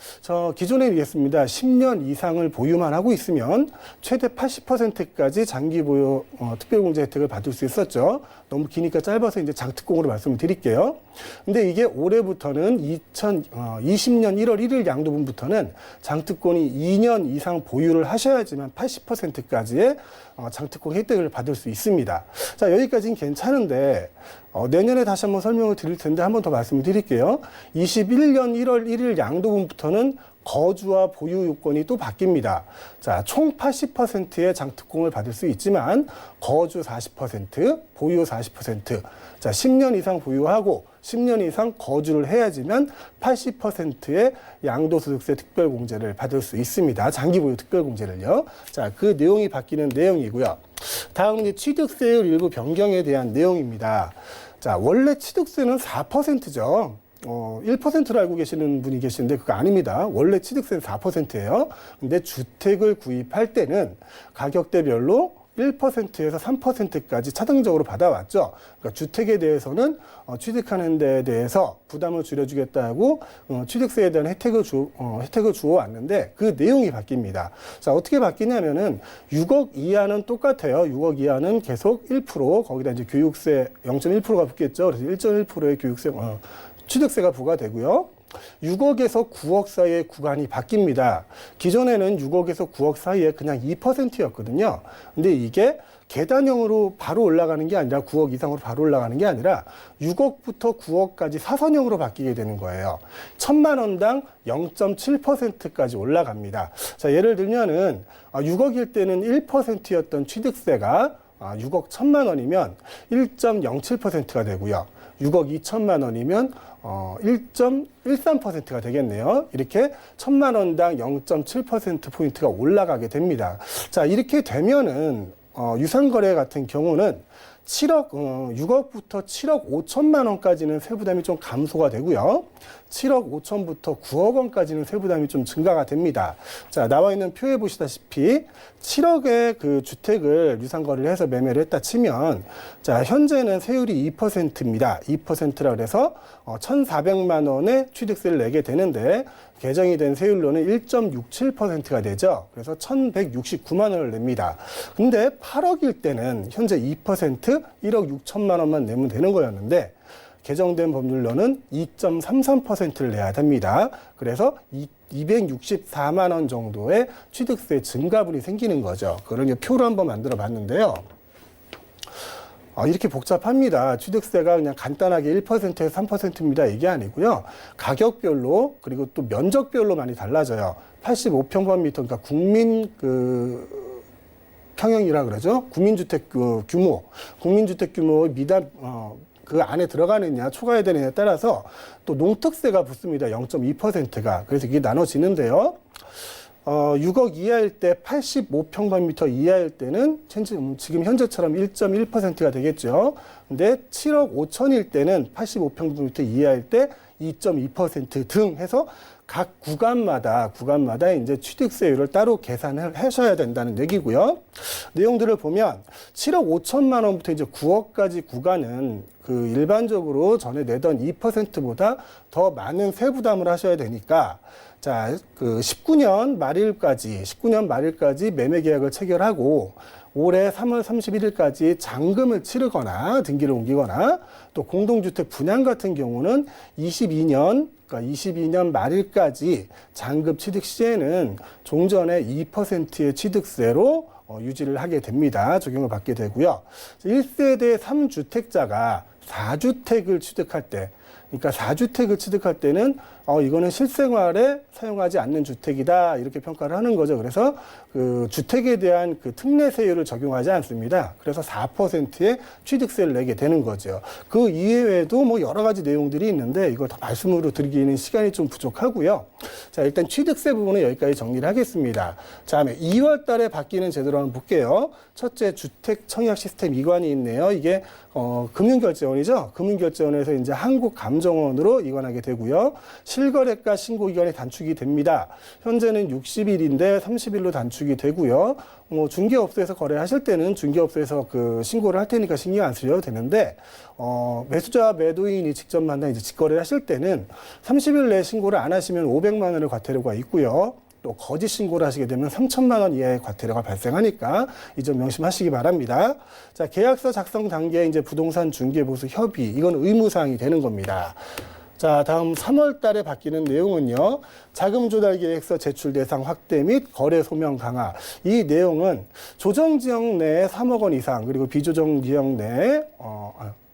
기존에 얘기했습니다. 10년 이상을 보유만 하고 있으면 최대 80%까지 장기보유 특별공제 혜택을 받을 수 있었죠. 너무 기니까 짧아서 이제 장특공으로 말씀을 드릴게요. 거죠. 근데 이게 올해부터는 2020년 1월 1일 양도분부터는 장특권이 2년 이상 보유를 하셔야지만 80%까지의 장특권 혜택을 받을 수 있습니다. 자, 여기까지는 괜찮은데 내년에 다시 한번 설명을 드릴 텐데 한 번 더 말씀을 드릴게요. 21년 1월 1일 양도분부터는 거주와 보유 요건이 또 바뀝니다. 자, 총 80%의 장특공을 받을 수 있지만 거주 40%, 보유 40%, 자, 10년 이상 보유하고 10년 이상 거주를 해야지만 80%의 양도소득세 특별공제를 받을 수 있습니다. 장기보유 특별공제를요. 자, 그 내용이 바뀌는 내용이고요. 다음은 이제 취득세율 일부 변경에 대한 내용입니다. 자, 원래 취득세는 4%죠. 1%로 알고 계시는 분이 계시는데 그거 아닙니다. 원래 취득세는 4%예요. 근데 주택을 구입할 때는 가격대별로 1%에서 3%까지 차등적으로 받아왔죠. 그러니까 주택에 대해서는 취득하는 데에 대해서 부담을 줄여주겠다고 취득세에 대한 혜택을 주어왔는데 그 내용이 바뀝니다. 자, 어떻게 바뀌냐면은 6억 이하는 똑같아요. 6억 이하는 계속 1%, 거기다 이제 교육세 0.1%가 붙겠죠. 그래서 1.1%의 교육세, 취득세가 부과되고요. 6억에서 9억 사이의 구간이 바뀝니다. 기존에는 6억에서 9억 사이에 그냥 2%였거든요. 근데 이게 계단형으로 바로 올라가는 게 아니라 9억 이상으로 바로 올라가는 게 아니라 6억부터 9억까지 사선형으로 바뀌게 되는 거예요. 1,000만 원당 0.7%까지 올라갑니다. 자, 예를 들면은 6억일 때는 1%였던 취득세가 6억 1,000만 원이면 1.07%가 되고요. 6억 2천만 원이면 1.13%가 되겠네요. 이렇게 1,000만 원당 0.7%포인트가 올라가게 됩니다. 자, 이렇게 되면은 유상거래 같은 경우는 6억부터 7억 5천만 원까지는 세부담이 좀 감소가 되고요. 7억 5천부터 9억 원까지는 세부담이 좀 증가가 됩니다. 자, 나와 있는 표에 보시다시피 7억의 그 주택을 유상거래를 해서 매매를 했다 치면, 자, 현재는 세율이 2%입니다. 2%라 그래서 1,400만 원의 취득세를 내게 되는데 개정이 된 세율로는 1.67%가 되죠. 그래서 1,169만 원을 냅니다. 근데 8억일 때는 현재 2% 1억 6천만 원만 내면 되는 거였는데 개정된 법률로는 2.33%를 내야 됩니다. 그래서 264만 원 정도의 취득세 증가분이 생기는 거죠. 그걸 이제 표로 한번 만들어 봤는데요. 이렇게 복잡합니다. 취득세가 그냥 간단하게 1%에서 3%입니다. 이게 아니고요. 가격별로 그리고 또 면적별로 많이 달라져요. 85평방미터, 그러니까 국민 평형이라 그러죠. 국민주택 규모, 국민주택 규모의 미담 그 안에 들어가느냐 초과해야 되느냐에 따라서 또 농특세가 붙습니다. 0.2%가. 그래서 이게 나눠지는데요. 6억 이하일 때 85평방미터 이하일 때는 지금 현재처럼 1.1%가 되겠죠. 근데 7억 5천일 때는 85평방미터 이하일 때 2.2% 등 해서 각 구간마다 이제 취득세율을 따로 계산을 하셔야 된다는 얘기고요. 내용들을 보면 7억 5천만 원부터 이제 9억까지 구간은 그 일반적으로 전에 내던 2%보다 더 많은 세부담을 하셔야 되니까 자, 그 19년 말일까지 매매 계약을 체결하고 올해 3월 31일까지 잔금을 치르거나 등기를 옮기거나 또 공동주택 분양 같은 경우는 22년 말일까지 잔금 취득 시에는 종전의 2%의 취득세로 유지를 하게 됩니다. 적용을 받게 되고요. 1세대 3주택자가 4주택을 취득할 때, 그러니까 4주택을 취득할 때는 이거는 실생활에 사용하지 않는 주택이다 이렇게 평가를 하는 거죠. 그래서 그 주택에 대한 그 특례세율을 적용하지 않습니다. 그래서 4%의 취득세를 내게 되는 거죠. 그 이외에도 뭐 여러 가지 내용들이 있는데 이걸 다 말씀으로 드리기는 시간이 좀 부족하고요. 자, 일단 취득세 부분은 여기까지 정리를 하겠습니다. 자, 다음에 2월 달에 바뀌는 제도를 한번 볼게요. 첫째, 주택 청약 시스템 이관이 있네요. 이게 금융결제원이죠. 금융결제원에서 이제 한국감정원으로 이관하게 되고요. 실거래가 신고 기간이 단축이 됩니다. 현재는 60일인데 30일로 단축이 되고요. 중개업소에서 거래하실 때는 중개업소에서 그 신고를 할 테니까 신경 안 쓰셔도 되는데 매수자와 매도인이 직접 만나 이제 직거래를 하실 때는 30일 내에 신고를 안 하시면 500만 원의 과태료가 있고요. 또 거짓 신고를 하시게 되면 3천만 원 이하의 과태료가 발생하니까 이 점 명심하시기 바랍니다. 자, 계약서 작성 단계에 이제 부동산 중개보수 협의, 이건 의무사항이 되는 겁니다. 자, 다음 3월 달에 바뀌는 내용은요. 자금 조달 계획서 제출 대상 확대 및 거래 소명 강화. 이 내용은 조정 지역 내에 3억 원 이상, 그리고 비조정 지역 내에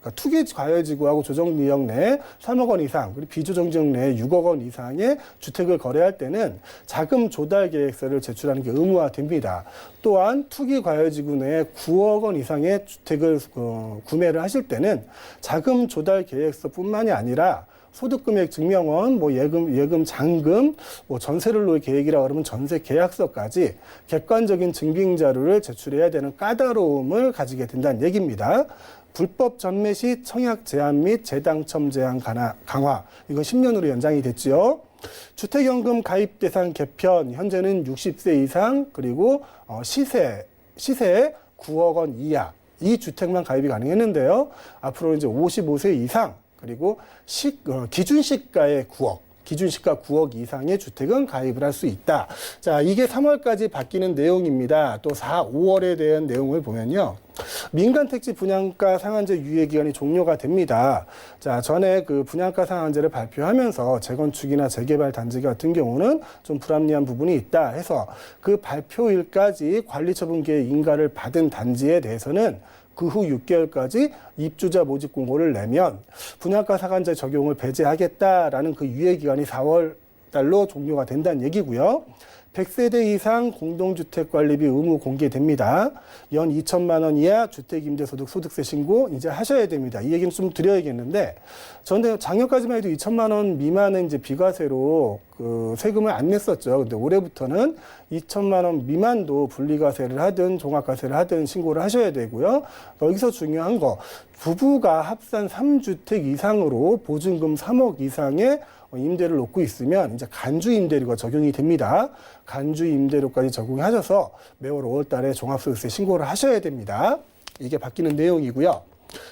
그러니까 투기 과열지구하고 조정 지역 내에 3억 원 이상, 그리고 비조정 지역 내에 6억 원 이상의 주택을 거래할 때는 자금 조달 계획서를 제출하는 게 의무화됩니다. 또한 투기 과열지구 내에 9억 원 이상의 주택을 구매를 하실 때는 자금 조달 계획서뿐만이 아니라 소득금액 증명원, 예금 잔금, 전세를 놓을 계획이라 그러면 전세 계약서까지 객관적인 증빙 자료를 제출해야 되는 까다로움을 가지게 된다는 얘기입니다. 불법 전매 시 청약 제한 및 재당첨 제한 강화, 이건 10년으로 연장이 됐죠. 주택연금 가입 대상 개편, 현재는 60세 이상, 그리고 시세 9억 원 이하, 이 주택만 가입이 가능했는데요. 앞으로 이제 55세 이상, 그리고 기준시가의 9억, 기준시가 9억 이상의 주택은 가입을 할 수 있다. 자, 이게 3월까지 바뀌는 내용입니다. 또 4, 5월에 대한 내용을 보면요. 민간택지 분양가 상한제 유예기간이 종료가 됩니다. 자, 전에 그 분양가 상한제를 발표하면서 재건축이나 재개발 단지 같은 경우는 좀 불합리한 부분이 있다 해서 그 발표일까지 관리처분계획 인가를 받은 단지에 대해서는 그 후 6개월까지 입주자 모집 공고를 내면 분양가 상한제 적용을 배제하겠다라는 그 유예기간이 4월 달로 종료가 된다는 얘기고요. 100세대 이상 공동주택관리비 의무 공개됩니다. 연 2천만 원 이하 주택임대소득 소득세 신고 이제 하셔야 됩니다. 이 얘기는 좀 드려야겠는데, 저는 작년까지만 해도 2천만 원 미만은 이제 비과세로 그 세금을 안 냈었죠. 근데 올해부터는 2천만 원 미만도 분리과세를 하든 종합과세를 하든 신고를 하셔야 되고요. 여기서 중요한 거, 부부가 합산 3주택 이상으로 보증금 3억 이상의 임대를 놓고 있으면 이제 간주 임대료가 적용이 됩니다. 간주 임대료까지 적용하셔서 매월 5월 달에 종합소득세 신고를 하셔야 됩니다. 이게 바뀌는 내용이고요.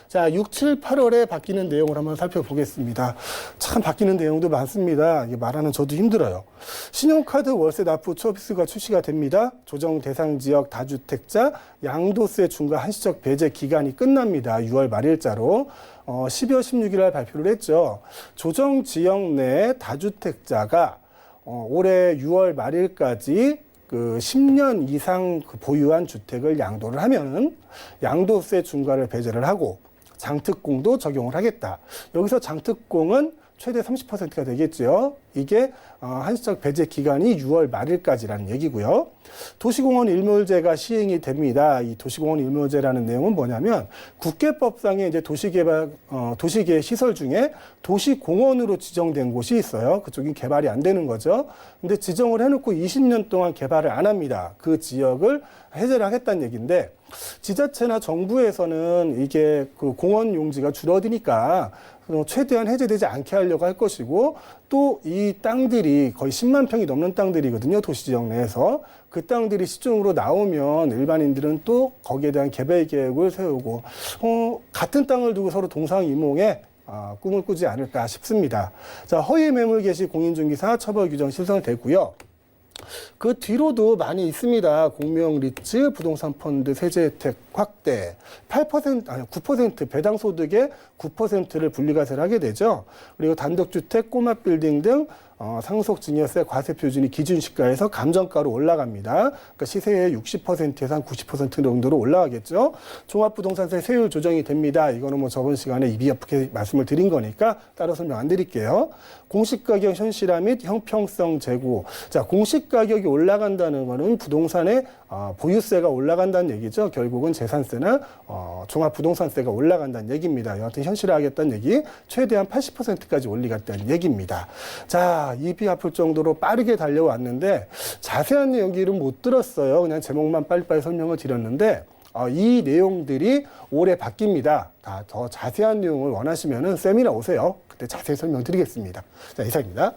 자, 6, 7, 8월에 바뀌는 내용을 한번 살펴보겠습니다. 참 바뀌는 내용도 많습니다. 이게 말하는 저도 힘들어요. 신용카드 월세 납부 초비스가 출시가 됩니다. 조정 대상 지역 다주택자 양도세 중과 한시적 배제 기간이 끝납니다. 6월 말일자로. 12월 16일 날 발표를 했죠. 조정 지역 내 다주택자가 올해 6월 말일까지 그 10년 이상 보유한 주택을 양도를 하면은 양도세 중과를 배제를 하고 장특공도 적용을 하겠다. 여기서 장특공은 최대 30%가 되겠죠. 이게 한시적 배제 기간이 6월 말일까지라는 얘기고요. 도시공원 일몰제가 시행이 됩니다. 이 도시공원 일몰제라는 내용은 뭐냐면 국계법상의 이제 도시계획 시설 중에 도시공원으로 지정된 곳이 있어요. 그쪽이 개발이 안 되는 거죠. 근데 지정을 해놓고 20년 동안 개발을 안 합니다. 그 지역을 해제를 하겠다는 얘기인데, 지자체나 정부에서는 이게 그 공원 용지가 줄어드니까 최대한 해제되지 않게 하려고 할 것이고, 또 이 땅들이 거의 10만 평이 넘는 땅들이거든요. 도시지역 내에서. 그 땅들이 시중으로 나오면 일반인들은 또 거기에 대한 개발 계획을 세우고 같은 땅을 두고 서로 동상이몽에 꿈을 꾸지 않을까 싶습니다. 자, 허위 매물 게시 공인중개사 처벌 규정 신설되고요. 그 뒤로도 많이 있습니다. 공명 리츠 부동산 펀드 세제 혜택 확대, 9% 배당 소득의 9%를 분리과세를 하게 되죠. 그리고 단독주택, 꼬마 빌딩 등 상속 증여세 과세 표준이 기준시가에서 감정가로 올라갑니다. 그러니까 시세의 60%에서 한 90% 정도로 올라가겠죠. 종합부동산세 세율 조정이 됩니다. 이거는 뭐 저번 시간에 입이 아프게 말씀을 드린 거니까 따로 설명 안 드릴게요. 공시가격 현실화 및 형평성 제고. 자, 공시가격이 올라간다는 거는 부동산의 보유세가 올라간다는 얘기죠. 결국은 재산세나 종합부동산세가 올라간다는 얘기입니다. 여하튼 현실화하겠다는 얘기, 최대한 80%까지 올리겠다는 얘기입니다. 자, 입이 아플 정도로 빠르게 달려왔는데 자세한 얘기를 못 들었어요. 그냥 제목만 빨리빨리 설명을 드렸는데 이 내용들이 올해 바뀝니다. 더 자세한 내용을 원하시면은 세미나 오세요. 그때 자세히 설명드리겠습니다. 자, 이상입니다.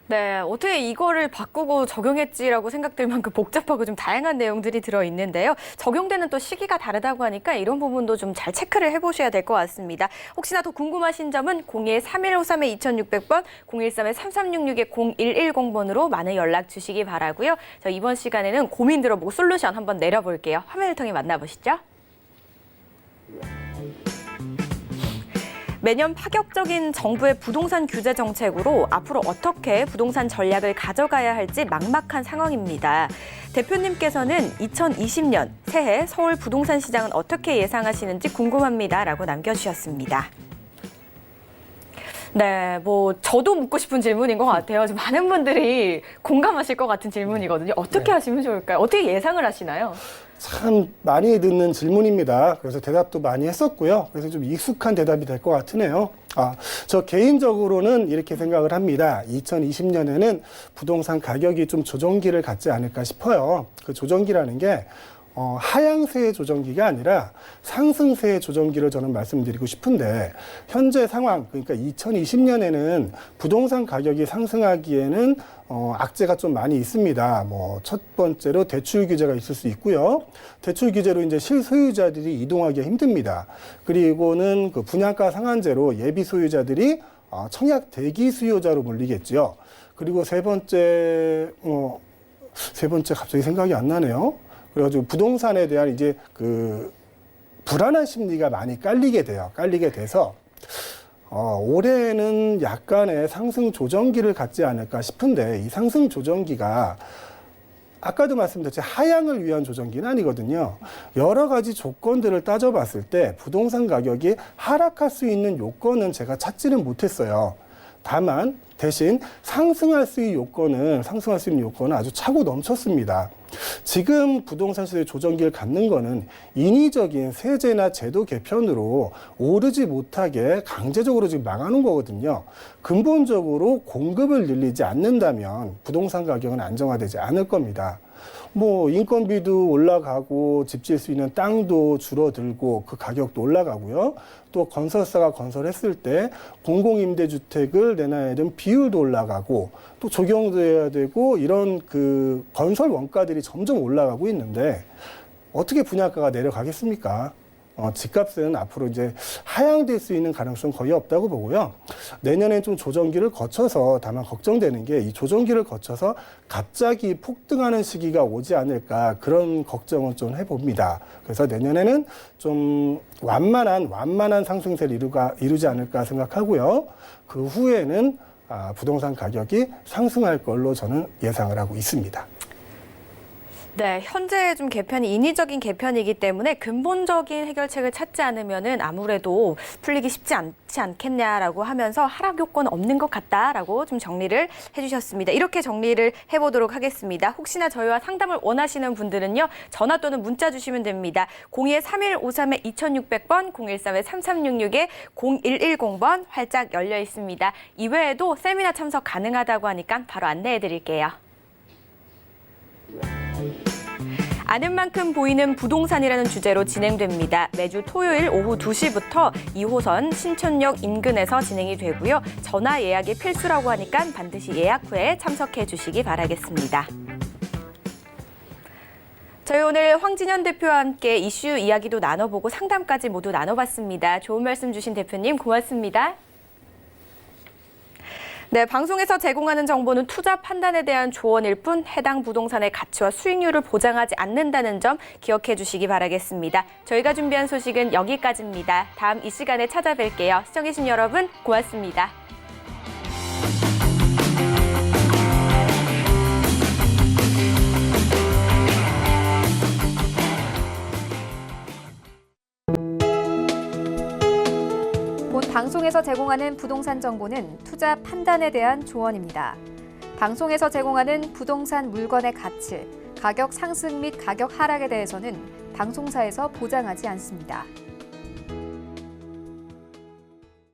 네, 어떻게 이거를 바꾸고 적용했지라고 생각될 만큼 복잡하고 좀 다양한 내용들이 들어있는데요. 적용되는 또 시기가 다르다고 하니까 이런 부분도 좀 잘 체크를 해보셔야 될 것 같습니다. 혹시나 더 궁금하신 점은 02-3153-2600번, 013-3366-0110번으로 많은 연락 주시기 바라고요. 저 이번 시간에는 고민 들어보고 솔루션 한번 내려볼게요. 화면을 통해 만나보시죠. 매년 파격적인 정부의 부동산 규제 정책으로 앞으로 어떻게 부동산 전략을 가져가야 할지 막막한 상황입니다. 대표님께서는 2020년 새해 서울 부동산 시장은 어떻게 예상하시는지 궁금합니다라고 남겨주셨습니다. 네, 저도 묻고 싶은 질문인 것 같아요. 지금 많은 분들이 공감하실 것 같은 질문이거든요. 어떻게 하시면 좋을까요? 어떻게 예상을 하시나요? 참 많이 듣는 질문입니다. 그래서 대답도 많이 했었고요. 그래서 좀 익숙한 대답이 될 것 같으네요. 저 개인적으로는 이렇게 생각을 합니다. 2020년에는 부동산 가격이 좀 조정기를 갖지 않을까 싶어요. 그 조정기라는 게 하향세의 조정기가 아니라 상승세의 조정기를 저는 말씀드리고 싶은데, 현재 상황, 그러니까 2020년에는 부동산 가격이 상승하기에는 악재가 좀 많이 있습니다. 첫 번째로 대출 규제가 있을 수 있고요. 대출 규제로 이제 실소유자들이 이동하기 힘듭니다. 그리고는 그 분양가 상한제로 예비 소유자들이 청약 대기 수요자로 몰리겠죠. 그리고 세 번째 갑자기 생각이 안 나네요. 그래가지고 부동산에 대한 이제 그 불안한 심리가 많이 깔리게 돼서 올해는 약간의 상승 조정기를 갖지 않을까 싶은데, 이 상승 조정기가 아까도 말씀드렸지 하향을 위한 조정기는 아니거든요. 여러 가지 조건들을 따져봤을 때 부동산 가격이 하락할 수 있는 요건은 제가 찾지는 못했어요. 다만 대신 상승할 수 있는 요건은 아주 차고 넘쳤습니다. 지금 부동산 시세 조정기를 갖는 거는 인위적인 세제나 제도 개편으로 오르지 못하게 강제적으로 지금 막아놓은 거거든요. 근본적으로 공급을 늘리지 않는다면 부동산 가격은 안정화되지 않을 겁니다. 인건비도 올라가고 집 지을 수 있는 땅도 줄어들고 그 가격도 올라가고요. 또 건설사가 건설했을 때 공공임대주택을 내놔야 되는 비율도 올라가고 또 적용도 해야 되고, 이런 그 건설 원가들이 점점 올라가고 있는데 어떻게 분양가가 내려가겠습니까? 집값은 앞으로 이제 하향될 수 있는 가능성은 거의 없다고 보고요. 내년엔 좀 조정기를 거쳐서, 다만 걱정되는 게 이 조정기를 거쳐서 갑자기 폭등하는 시기가 오지 않을까, 그런 걱정은 좀 해봅니다. 그래서 내년에는 좀 완만한 상승세를 이루지 않을까 생각하고요. 그 후에는 부동산 가격이 상승할 걸로 저는 예상을 하고 있습니다. 네, 현재 좀 개편이 인위적인 개편이기 때문에 근본적인 해결책을 찾지 않으면은 아무래도 풀리기 쉽지 않지 않겠냐라고 하면서 하락 요건 없는 것 같다라고 좀 정리를 해주셨습니다. 이렇게 정리를 해보도록 하겠습니다. 혹시나 저희와 상담을 원하시는 분들은요, 전화 또는 문자 주시면 됩니다. 02-3153-2600번, 013-3366-0110번 활짝 열려 있습니다. 이외에도 세미나 참석 가능하다고 하니까 바로 안내해 드릴게요. 아는 만큼 보이는 부동산이라는 주제로 진행됩니다. 매주 토요일 오후 2시부터 2호선 신촌역 인근에서 진행이 되고요. 전화 예약이 필수라고 하니까 반드시 예약 후에 참석해 주시기 바라겠습니다. 저희 오늘 황진현 대표와 함께 이슈 이야기도 나눠보고 상담까지 모두 나눠봤습니다. 좋은 말씀 주신 대표님 고맙습니다. 네, 방송에서 제공하는 정보는 투자 판단에 대한 조언일 뿐 해당 부동산의 가치와 수익률을 보장하지 않는다는 점 기억해 주시기 바라겠습니다. 저희가 준비한 소식은 여기까지입니다. 다음 이 시간에 찾아뵐게요. 시청해주신 여러분 고맙습니다. 본 방송에서 제공하는 부동산 정보는 투자 판단에 대한 조언입니다. 방송에서 제공하는 부동산 물건의 가치, 가격 상승 및 가격 하락에 대해서는 방송사에서 보장하지 않습니다.